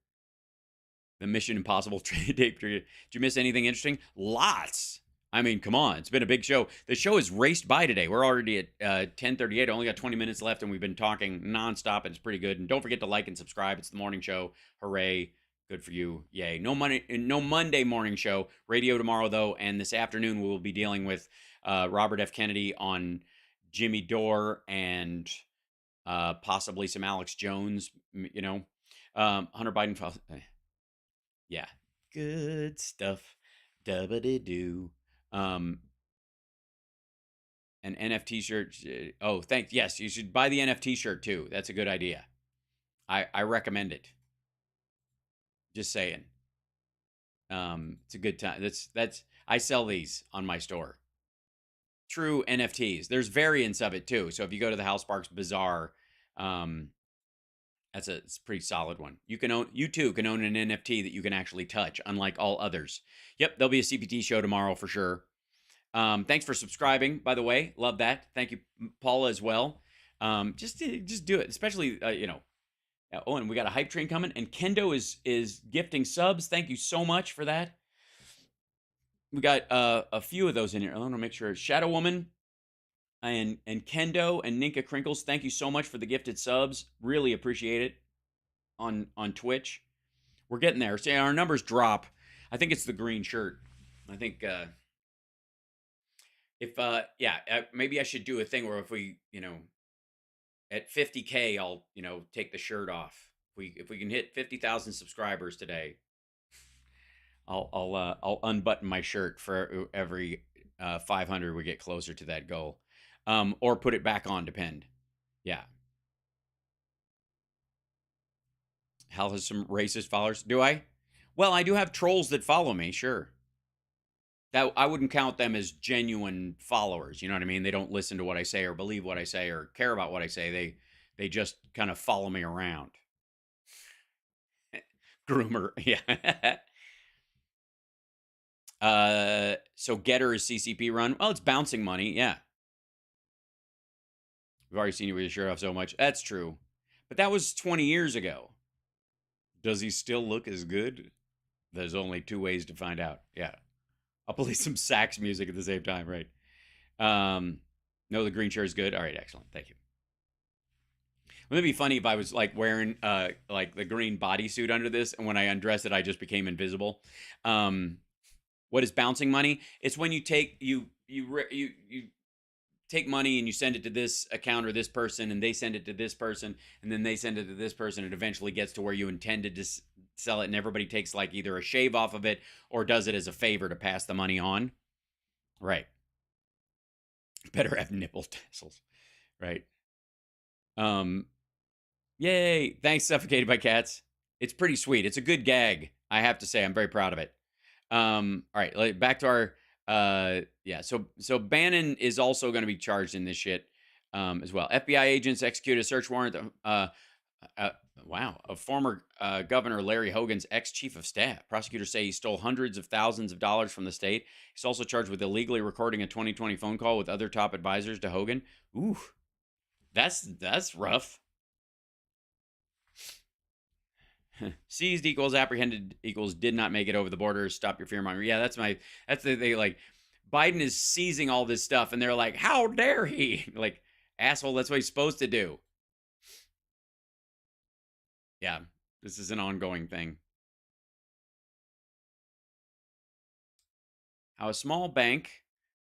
The Mission Impossible tape. Did you miss anything interesting? Lots. I mean, come on, it's been a big show. The show has raced by today. We're already at 10:38. Only got 20 minutes left, and we've been talking nonstop, and it's pretty good. And don't forget to like and subscribe. It's the morning show. Hooray! Good for you. Yay! No Monday morning show. Radio tomorrow though, and this afternoon we will be dealing with Robert F. Kennedy on Jimmy Dore and possibly some Alex Jones. Hunter Biden. Yeah, good stuff. Dubba-de-doo. An NFT shirt. Oh, thanks. Yes, you should buy the NFT shirt too. That's a good idea. I recommend it. Just saying. It's a good time. That's I sell these on my store. True NFTs. There's variants of it too. So if you go to the House Sparks Bazaar, it's a pretty solid one. You too can own an NFT that you can actually touch, unlike all others. Yep, there'll be a CPT show tomorrow for sure. Thanks for subscribing, by the way. Love that. Thank you, Paula, as well. Just do it, especially Oh, and we got a hype train coming, and Kendo is gifting subs. Thank you so much for that. We got a few of those in here. I want to make sure. Shadow Woman and Kendo and Ninka Crinkles, thank you so much for the gifted subs. Really appreciate it on Twitch. We're getting there. See, our numbers drop. I think it's the green shirt. I think maybe I should do a thing where if we, at 50K, I'll, take the shirt off. If we can hit 50,000 subscribers today, I'll unbutton my shirt for every 500 we get closer to that goal. Or put it back on, depend. Yeah. Hal has some racist followers. Do I? Well, I do have trolls that follow me, sure. That I wouldn't count them as genuine followers. You know what I mean? They don't listen to what I say or believe what I say or care about what I say. They just kind of follow me around. Groomer, yeah. So Getter is CCP run. Well, it's bouncing money, yeah. We've already seen you with your shirt off so much. That's true. But that was 20 years ago. Does he still look as good? There's only two ways to find out. Yeah. I'll play some sax music at the same time, right? No, the green shirt is good. All right, excellent. Thank you. Wouldn't it be funny if I was like wearing like the green bodysuit under this, and when I undressed it, I just became invisible? What is bouncing money? It's when you take you take money and you send it to this account or this person, and they send it to this person, and then they send it to this person. It eventually gets to where you intended to sell it, and everybody takes like either a shave off of it or does it as a favor to pass the money on. Right. Better have nipple tassels. Right. Yay. Thanks, Suffocated by Cats. It's pretty sweet. It's a good gag, I have to say. I'm very proud of it. All right, back to our so Bannon is also going to be charged in this shit as well. FBI agents execute a search warrant of former Governor Larry Hogan's ex-chief of staff. Prosecutors say he stole hundreds of thousands of dollars from the state. He's also charged with illegally recording a 2020 phone call with other top advisors to Hogan. Ooh, that's rough. Seized equals apprehended equals did not make it over the border. Stop your fear mongering. Yeah, that's they like Biden is seizing all this stuff, and they're like, how dare he? Like, asshole, that's what he's supposed to do. Yeah, this is an ongoing thing. How a small bank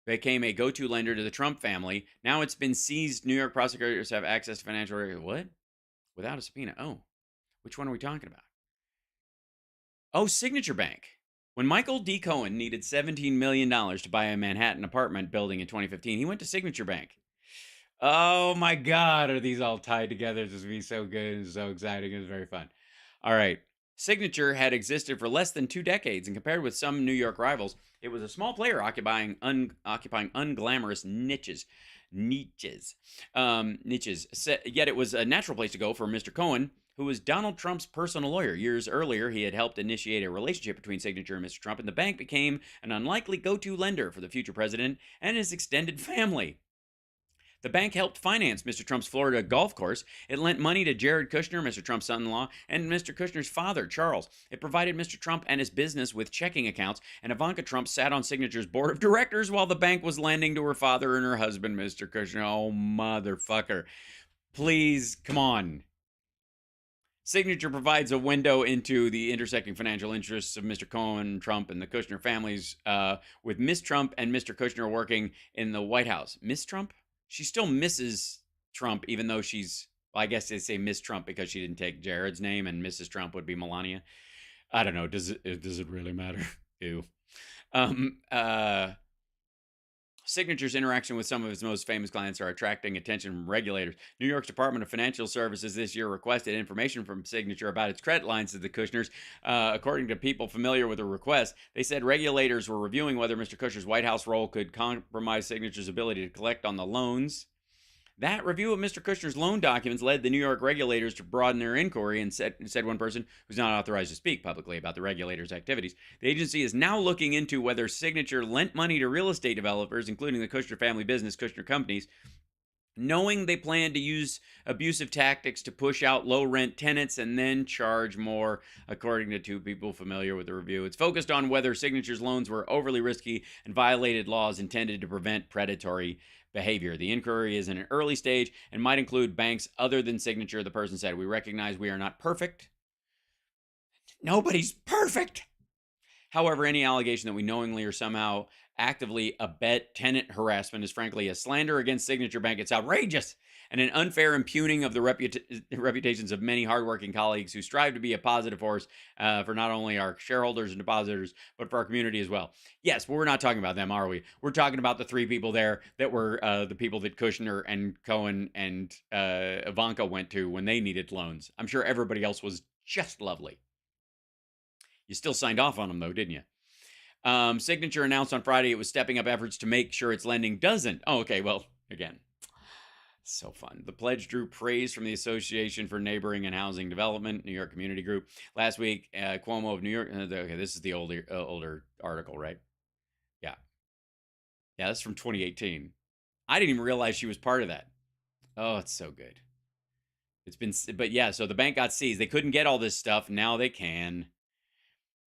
became a go-to lender to the Trump family. Now it's been seized. New York prosecutors have access to financial records. What? Without a subpoena. Oh. Which one are we talking about? Oh, Signature Bank. When Michael D. Cohen needed $17 million to buy a Manhattan apartment building in 2015, he went to Signature Bank. Oh my God, are these all tied together? This would be so good and so exciting. It was very fun. All right. Signature had existed for less than 2 decades, and compared with some New York rivals, it was a small player occupying unglamorous niches. Yet it was a natural place to go for Mr. Cohen, who was Donald Trump's personal lawyer. Years earlier, he had helped initiate a relationship between Signature and Mr. Trump, and the bank became an unlikely go-to lender for the future president and his extended family. The bank helped finance Mr. Trump's Florida golf course. It lent money to Jared Kushner, Mr. Trump's son-in-law, and Mr. Kushner's father, Charles. It provided Mr. Trump and his business with checking accounts, and Ivanka Trump sat on Signature's board of directors while the bank was lending to her father and her husband, Mr. Kushner. Oh, motherfucker. Please, come on. Signature provides a window into the intersecting financial interests of Mr. Cohen, Trump, and the Kushner families, with Miss Trump and Mr. Kushner working in the White House. Miss Trump? She still Mrs. Trump, even though she's, well, I guess they say Miss Trump because she didn't take Jared's name, and Mrs. Trump would be Melania. I don't know. Does it really matter? Ew. Signature's interaction with some of its most famous clients are attracting attention from regulators. New York's Department of Financial Services this year requested information from Signature about its credit lines to the Kushners. According to people familiar with the request, they said regulators were reviewing whether Mr. Kushner's White House role could compromise Signature's ability to collect on the loans. That review of Mr. Kushner's loan documents led the New York regulators to broaden their inquiry, and said one person who's not authorized to speak publicly about the regulators' activities. The agency is now looking into whether Signature lent money to real estate developers, including the Kushner family business, Kushner Companies, knowing they plan to use abusive tactics to push out low-rent tenants and then charge more, according to two people familiar with the review. It's focused on whether Signature's loans were overly risky and violated laws intended to prevent predatory behavior. The inquiry is in an early stage and might include banks other than Signature. The person said, "We recognize we are not perfect. Nobody's perfect. However, any allegation that we knowingly or somehow actively abet tenant harassment is frankly a slander against Signature Bank. It's outrageous and an unfair impugning of the reputations of many hardworking colleagues who strive to be a positive force for not only our shareholders and depositors, but for our community as well." Yes, but we're not talking about them, are we? We're talking about the three people there that were the people that Kushner and Cohen and Ivanka went to when they needed loans. I'm sure everybody else was just lovely. You still signed off on them, though, didn't you? Signature announced on Friday it was stepping up efforts to make sure its lending doesn't. Oh, okay. Well, again, so fun. The pledge drew praise from the Association for Neighboring and Housing Development, New York Community Group. Last week, Cuomo of New York. Okay, this is the older article, right? Yeah. Yeah, that's from 2018. I didn't even realize she was part of that. Oh, it's so good. It's been, but yeah, so the bank got seized. They couldn't get all this stuff. Now they can.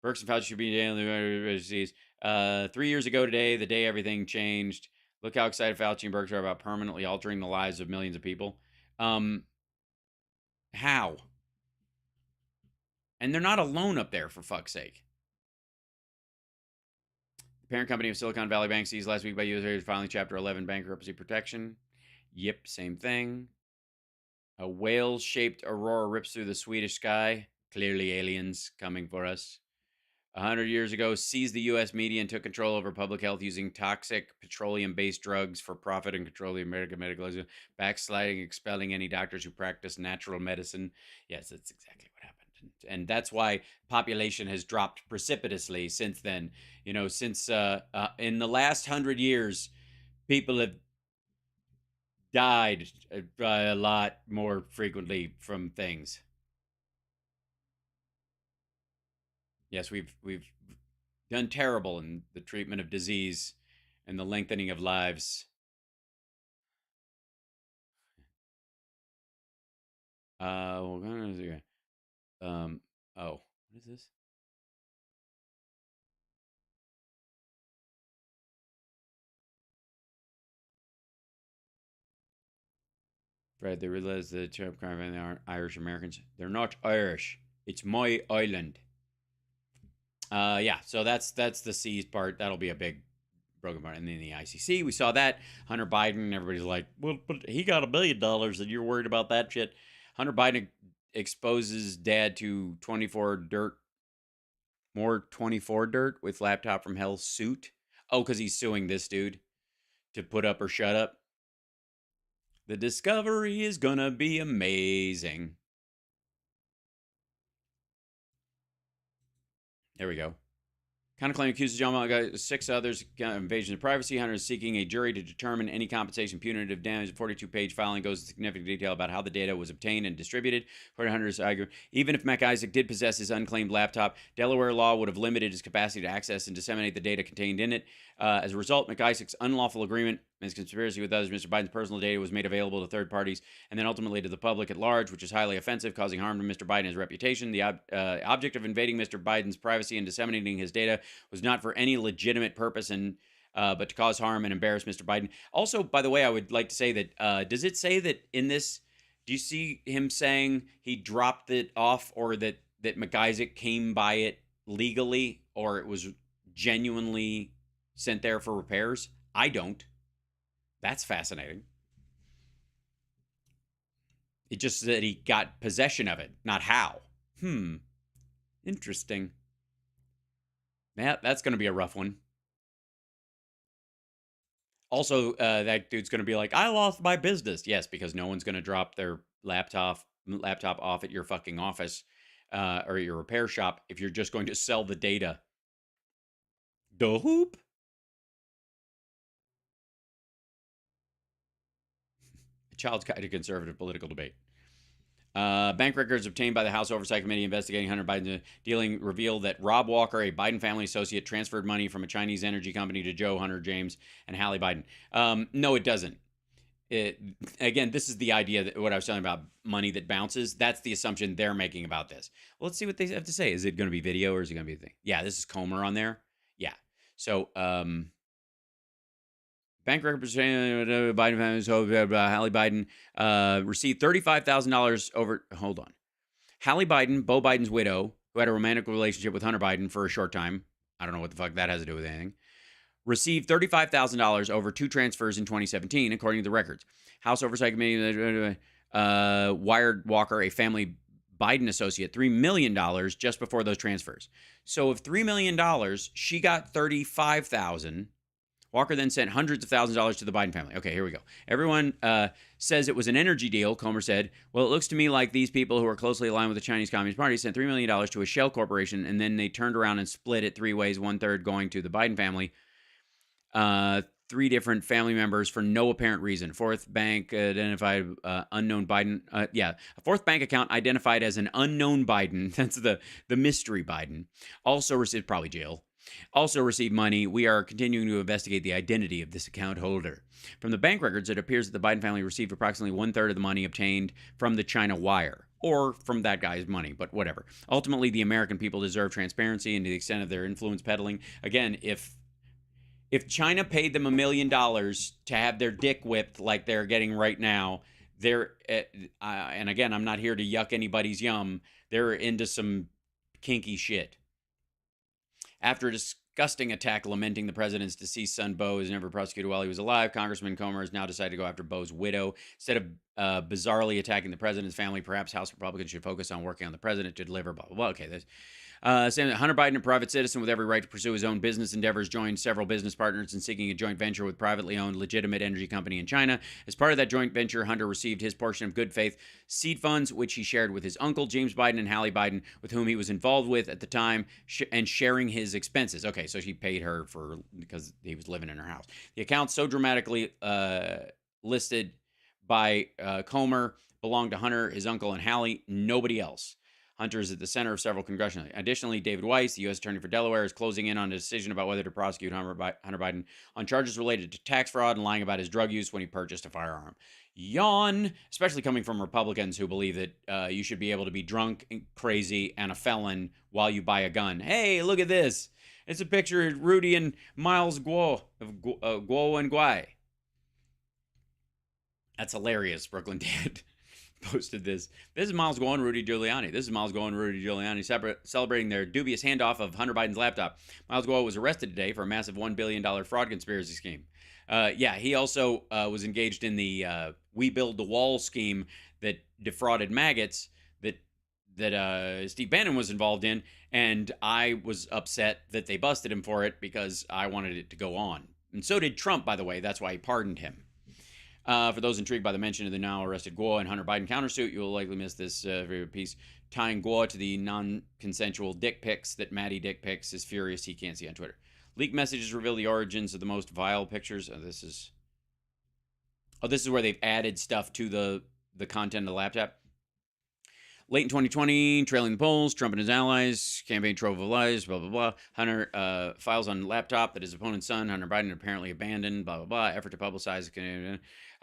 Burks and Fauci should be disease. 3 years ago today, the day everything changed. Look how excited Fauci and Burks are about permanently altering the lives of millions of people. How? And they're not alone up there, for fuck's sake. The parent company of Silicon Valley Bank seized last week by U.S. filing Chapter 11 bankruptcy protection. Yep, same thing. A whale-shaped aurora rips through the Swedish sky. Clearly aliens coming for us. 100 years ago, seized the U.S. media and took control over public health using toxic petroleum-based drugs for profit and control the American medical system, backsliding, expelling any doctors who practice natural medicine. Yes, that's exactly what happened. And that's why population has dropped precipitously since then. You know, since in the last 100 years, people have died a lot more frequently from things. Yes, we've done terrible in the treatment of disease and the lengthening of lives. Oh, what is this? Right, they realize the Trump crime aren't Irish Americans. They're not Irish. It's my island. Yeah, so that's the seized part. That'll be a big broken part. And then the ICC, we saw that. Hunter Biden, everybody's like, well, but he got $1 billion and you're worried about that shit. Hunter Biden exposes dad to 24 dirt with laptop from hell suit. Oh, because he's suing this dude to put up or shut up. The discovery is gonna be amazing. There we go. Counterclaim accuses John Mueller, 6 others of invasion of privacy. Hunter is seeking a jury to determine any compensation, punitive damage. 42-page filing goes into significant detail about how the data was obtained and distributed. According to Hunter's argument, even if MacIsaac did possess his unclaimed laptop, Delaware law would have limited his capacity to access and disseminate the data contained in it. As a result, MacIsaac's unlawful agreement and his conspiracy with others, Mr. Biden's personal data was made available to third parties and then ultimately to the public at large, which is highly offensive, causing harm to Mr. Biden and his reputation. The object of invading Mr. Biden's privacy and disseminating his data was not for any legitimate purpose but to cause harm and embarrass Mr. Biden. Also, by the way, I would like to say that, does it say that in this, do you see him saying he dropped it off, or that MacIsaac came by it legally, or it was genuinely sent there for repairs? I don't. That's fascinating. It just said he got possession of it, not how. Interesting. Yeah, that's going to be a rough one. Also, that dude's going to be like, I lost my business. Yes, because no one's going to drop their laptop off at your fucking office or your repair shop if you're just going to sell the data. Dope. A Child's Guide to Conservative Political Debate. Bank records obtained by the House Oversight Committee investigating Hunter Biden's dealing reveal that Rob Walker, a Biden family associate, transferred money from a Chinese energy company to Joe, Hunter, James, and Hallie Biden. No, it doesn't. Again, this is the idea that what I was talking about, money that bounces. That's the assumption they're making about this. Well, let's see what they have to say. Is it going to be video or is it going to be a thing? Yeah, this is Comer on there. Yeah. So, bank representative Biden family, so Hallie Biden received $35,000 over. Hold on. Hallie Biden, Beau Biden's widow, who had a romantic relationship with Hunter Biden for a short time. I don't know what the fuck that has to do with anything. Received $35,000 over 2 transfers in 2017, according to the records. House Oversight Committee wired Walker, a family Biden associate, $3 million just before those transfers. So of $3 million, she got $35,000. Walker then sent hundreds of thousands of dollars to the Biden family. Okay, here we go. Everyone says it was an energy deal, Comer said. Well, it looks to me like these people who are closely aligned with the Chinese Communist Party sent $3 million to a shell corporation, and then they turned around and split it 3 ways, 1/3 going to the Biden family. 3 different family members for no apparent reason. Fourth bank identified unknown Biden. A fourth bank account identified as an unknown Biden. That's the mystery Biden. Also received, probably jail. Also received money. We are continuing to investigate the identity of this account holder. From the bank records, it appears that the Biden family received approximately 1/3 of the money obtained from the China wire, or from that guy's money, but whatever. Ultimately, the American people deserve transparency, and to the extent of their influence peddling. Again, if China paid them $1 million to have their dick whipped like they're getting right now, they're and again, I'm not here to yuck anybody's yum. They're into some kinky shit. After a disgusting attack lamenting the president's deceased son, Beau, is never prosecuted while he was alive, Congressman Comer has now decided to go after Beau's widow. Instead of bizarrely attacking the president's family, perhaps House Republicans should focus on working on the president to deliver, blah, blah, blah. Okay, there's... saying that Hunter Biden, a private citizen with every right to pursue his own business endeavors, joined several business partners in seeking a joint venture with privately owned legitimate energy company in China. As part of that joint venture, Hunter received his portion of good faith seed funds, which he shared with his uncle, James Biden, and Hallie Biden, with whom he was involved with at the time, and sharing his expenses. Okay, so she paid her because he was living in her house. The accounts so dramatically listed by Comer belonged to Hunter, his uncle, and Hallie, nobody else. Hunter is at the center of several congressional. Additionally, David Weiss, the U.S. Attorney for Delaware, is closing in on a decision about whether to prosecute Hunter Biden on charges related to tax fraud and lying about his drug use when he purchased a firearm. Yawn, especially coming from Republicans who believe that you should be able to be drunk, crazy, and a felon while you buy a gun. Hey, look at this. It's a picture of Rudy and Miles Guo of Guo and Guai. That's hilarious, Brooklyn Dad. Posted this. This is Miles Guo and Rudy Giuliani. This is Miles Guo and Rudy Giuliani celebrating their dubious handoff of Hunter Biden's laptop. Miles Guo was arrested today for a massive $1 billion fraud conspiracy scheme. He also was engaged in the We Build the Wall scheme that defrauded maggots that Steve Bannon was involved in, and I was upset that they busted him for it because I wanted it to go on. And so did Trump, by the way. That's why he pardoned him. For those intrigued by the mention of the now arrested Guo and Hunter Biden countersuit, you will likely miss this piece tying Guo to the non-consensual dick pics that Maddie Dick Pics is furious he can't see on Twitter. Leaked messages reveal the origins of the most vile pictures. This is where they've added stuff to the content of the laptop. Late in 2020, trailing the polls, Trump and his allies, campaign trove of lies, blah, blah, blah. Hunter files on laptop that his opponent's son, Hunter Biden, apparently abandoned, blah, blah, blah. Effort to publicize.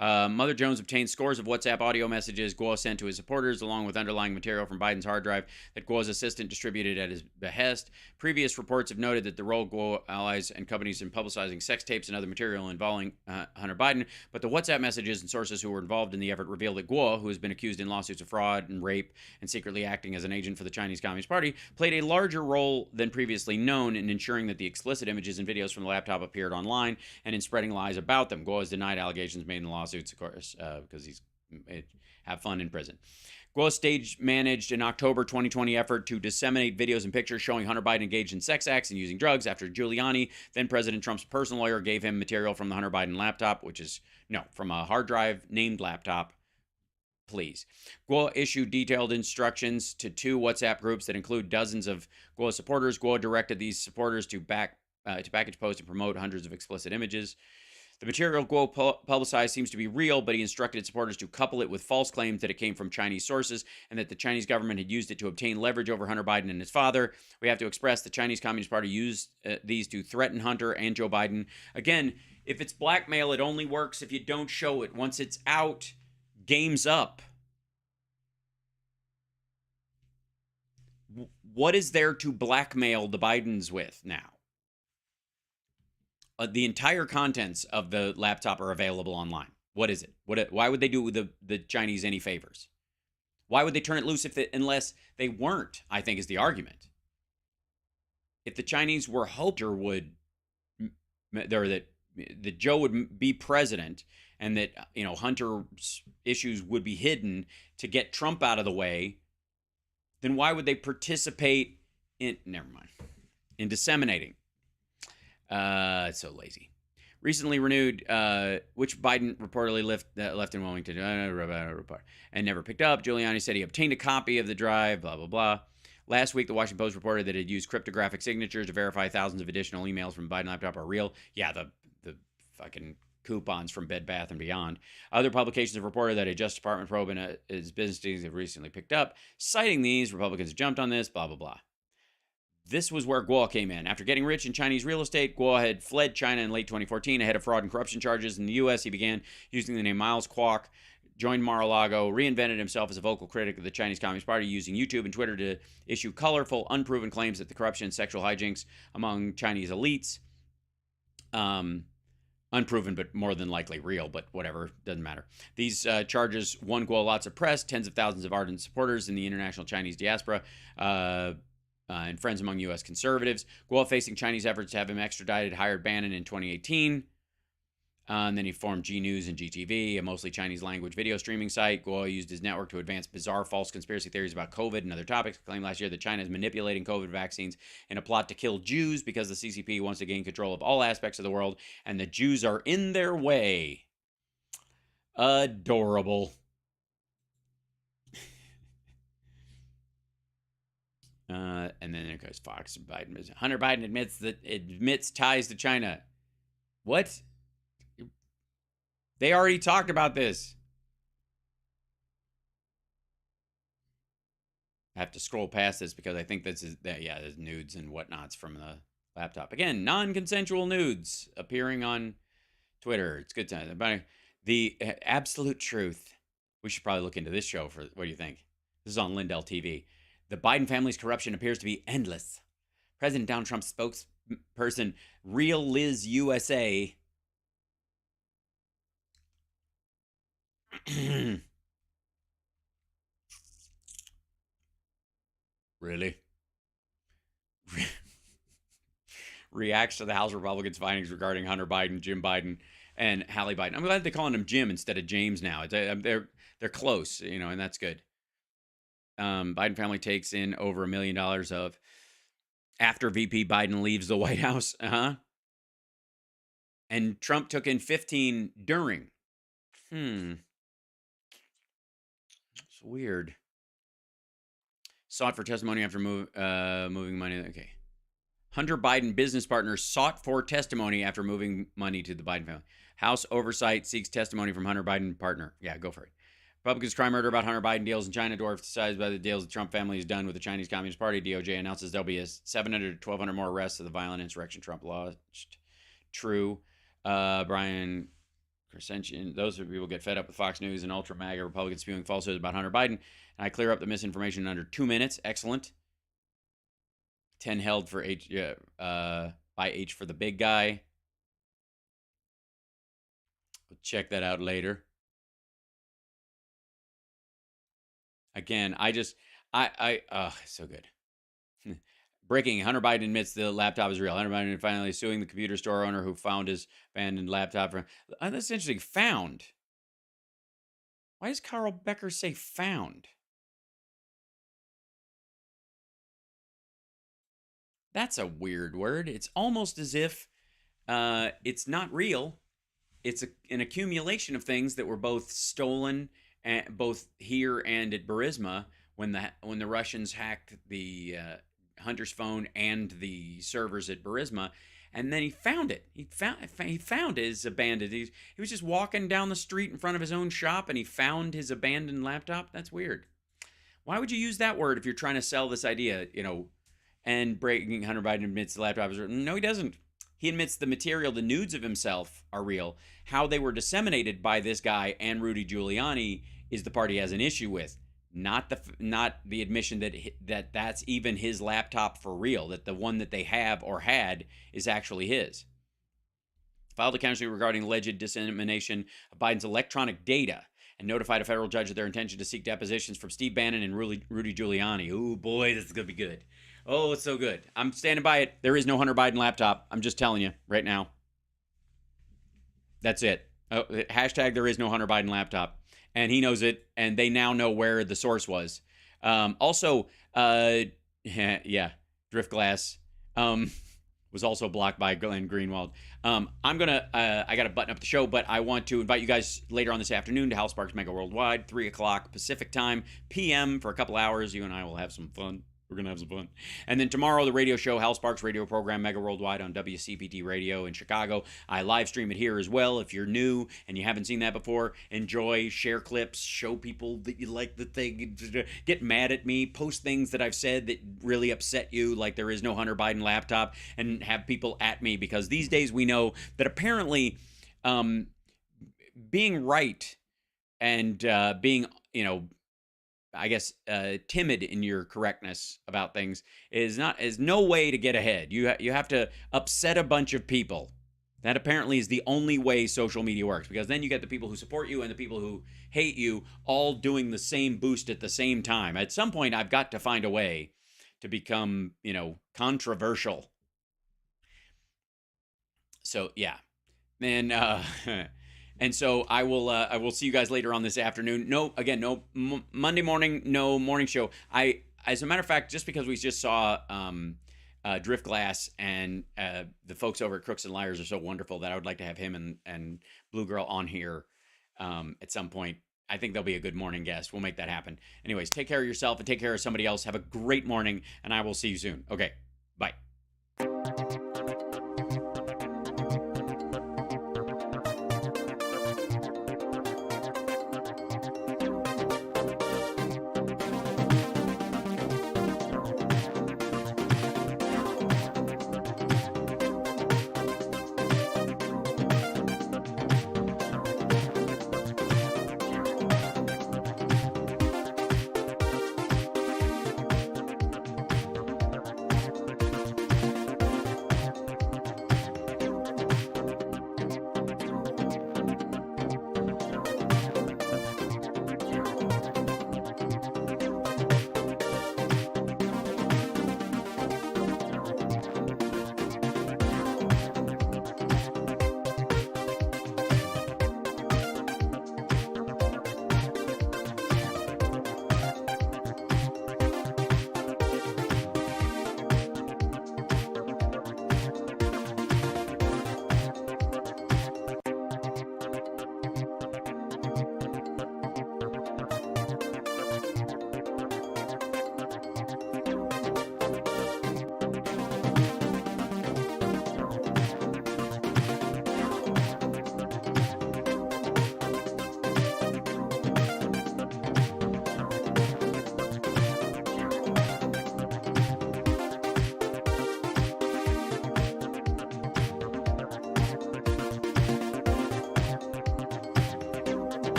Mother Jones obtained scores of WhatsApp audio messages Guo sent to his supporters, along with underlying material from Biden's hard drive that Guo's assistant distributed at his behest. Previous reports have noted that the role Guo allies and companies in publicizing sex tapes and other material involving Hunter Biden, but the WhatsApp messages and sources who were involved in the effort revealed that Guo, who has been accused in lawsuits of fraud and rape and secretly acting as an agent for the Chinese Communist Party, played a larger role than previously known in ensuring that the explicit images and videos from the laptop appeared online and in spreading lies about them. Guo has denied allegations made in the lawsuits, of course, because he's have fun in prison. Guo staged managed an October 2020 effort to disseminate videos and pictures showing Hunter Biden engaged in sex acts and using drugs after Giuliani, then President Trump's personal lawyer, gave him material from the Hunter Biden laptop, from a hard drive named laptop. Please. Guo issued detailed instructions to 2 WhatsApp groups that include dozens of Guo supporters. Guo directed these supporters to package, post, and promote hundreds of explicit images. The material Guo publicized seems to be real, but he instructed supporters to couple it with false claims that it came from Chinese sources and that the Chinese government had used it to obtain leverage over Hunter Biden and his father. We have to express the Chinese Communist Party used these to threaten Hunter and Joe Biden. Again, if it's blackmail, it only works if you don't show it. Once it's out, game's up. What is there to blackmail the Bidens with now? The entire contents of the laptop are available online. What is it? Why would they do the Chinese any favors? Why would they turn it loose unless they weren't, I think is the argument. If the Chinese were hoping that Joe would be president and that, Hunter's issues would be hidden to get Trump out of the way, then why would they participate in disseminating? It's so lazy. Recently renewed, which Biden reportedly left in Wilmington and never picked up. Giuliani said he obtained a copy of the drive, blah, blah, blah. Last week, the Washington Post reported that it used cryptographic signatures to verify thousands of additional emails from the Biden laptop are real. Yeah, the fucking coupons from Bed Bath & Beyond. Other publications have reported that a Justice Department probe in his business dealings have recently picked up. Citing these, Republicans jumped on this, blah, blah, blah. This was where Guo came in. After getting rich in Chinese real estate, Guo had fled China in late 2014 ahead of fraud and corruption charges in the U.S. He began using the name Miles Kwok, joined Mar-a-Lago, reinvented himself as a vocal critic of the Chinese Communist Party, using YouTube and Twitter to issue colorful, unproven claims that the corruption and sexual hijinks among Chinese elites, unproven but more than likely real, but whatever, doesn't matter. These charges won Guo lots of press, tens of thousands of ardent supporters in the international Chinese diaspora, and friends among U.S. conservatives. Guo, facing Chinese efforts to have him extradited, hired Bannon in 2018. And then he formed G News and GTV, a mostly Chinese language video streaming site. Guo used his network to advance bizarre false conspiracy theories about COVID and other topics. Claimed last year that China is manipulating COVID vaccines in a plot to kill Jews because the CCP wants to gain control of all aspects of the world, and the Jews are in their way. Adorable. And then there goes Fox and Biden. Hunter Biden admits ties to China. What? They already talked about this. I have to scroll past this because I think there's nudes and whatnots from the laptop. Again, non-consensual nudes appearing on Twitter. It's good time. But the absolute truth. We should probably look into this show for, what do you think? This is on Lindell TV. The Biden family's corruption appears to be endless. President Donald Trump's spokesperson, Real Liz USA, really? Reacts to the House Republicans' findings regarding Hunter Biden, Jim Biden, and Hallie Biden. I'm glad they're calling him Jim instead of James now. They're close, and that's good. Biden family takes in over $1 million of after VP Biden leaves the White House. And Trump took in 15 during. It's weird. Sought for testimony after moving money. Okay. Hunter Biden business partners sought for testimony after moving money to the Biden family. House Oversight seeks testimony from Hunter Biden partner. Yeah, go for it. Republicans try murder about Hunter Biden deals in China. Dwarfed sized by the deals the Trump family has done with the Chinese Communist Party. DOJ announces there'll be 700 to 1,200 more arrests of the violent insurrection Trump launched. True. Brian Crescentian. Those people get fed up with Fox News and ultra MAGA Republicans spewing falsehoods about Hunter Biden. And I clear up the misinformation in under 2 minutes. Excellent. 10 held for H by H for the big guy. We'll check that out later. Again, it's so good. Breaking, Hunter Biden admits the laptop is real. Hunter Biden finally suing the computer store owner who found his abandoned laptop. That's interesting. Found. Why does Carl Becker say found? That's a weird word. It's almost as if it's not real. It's an accumulation of things that were both stolen, both here and at Burisma, when the Russians hacked the Hunter's phone and the servers at Burisma, and then he found it. He found his abandoned. He was just walking down the street in front of his own shop, and he found his abandoned laptop. That's weird. Why would you use that word if you're trying to sell this idea? And breaking, Hunter Biden admits the laptop is real. No, he doesn't. He admits the material, the nudes of himself are real. How they were disseminated by this guy and Rudy Giuliani is the part he has an issue with. Not the admission that that's even his laptop for real, that the one that they have or had is actually his. Filed a countersuit regarding alleged dissemination of Biden's electronic data and notified a federal judge of their intention to seek depositions from Steve Bannon and Rudy Giuliani. Oh boy, this is going to be good. Oh, it's so good. I'm standing by it. There is no Hunter Biden laptop. I'm just telling you right now. That's it. Oh, hashtag there is no Hunter Biden laptop. And he knows it, and they now know where the source was. Also, Driftglass was also blocked by Glenn Greenwald. I got to button up the show, but I want to invite you guys later on this afternoon to Hal Sparks Mega Worldwide, 3 o'clock Pacific time, PM for a couple hours. You and I will have some fun. We're going to have some fun. And then tomorrow, the radio show, Hal Sparks radio program, Mega Worldwide on WCPT radio in Chicago. I live stream it here as well. If you're new and you haven't seen that before, enjoy, share clips, show people that you like the thing, get mad at me, post things that I've said that really upset you, like there is no Hunter Biden laptop, and have people at me, because these days we know that apparently being right and being, I guess timid in your correctness about things is no way to get ahead. You have to upset a bunch of people. That apparently is the only way social media works, because then you get the people who support you and the people who hate you all doing the same boost at the same time. At some point, I've got to find a way to become, controversial. So yeah, and and so I will see you guys later on this afternoon. No Monday morning, no morning show. As a matter of fact, just because we just saw Driftglass and the folks over at Crooks and Liars are so wonderful that I would like to have him and Blue Girl on here at some point. I think they'll be a good morning guest. We'll make that happen. Anyways, take care of yourself and take care of somebody else. Have a great morning, and I will see you soon. Okay, bye.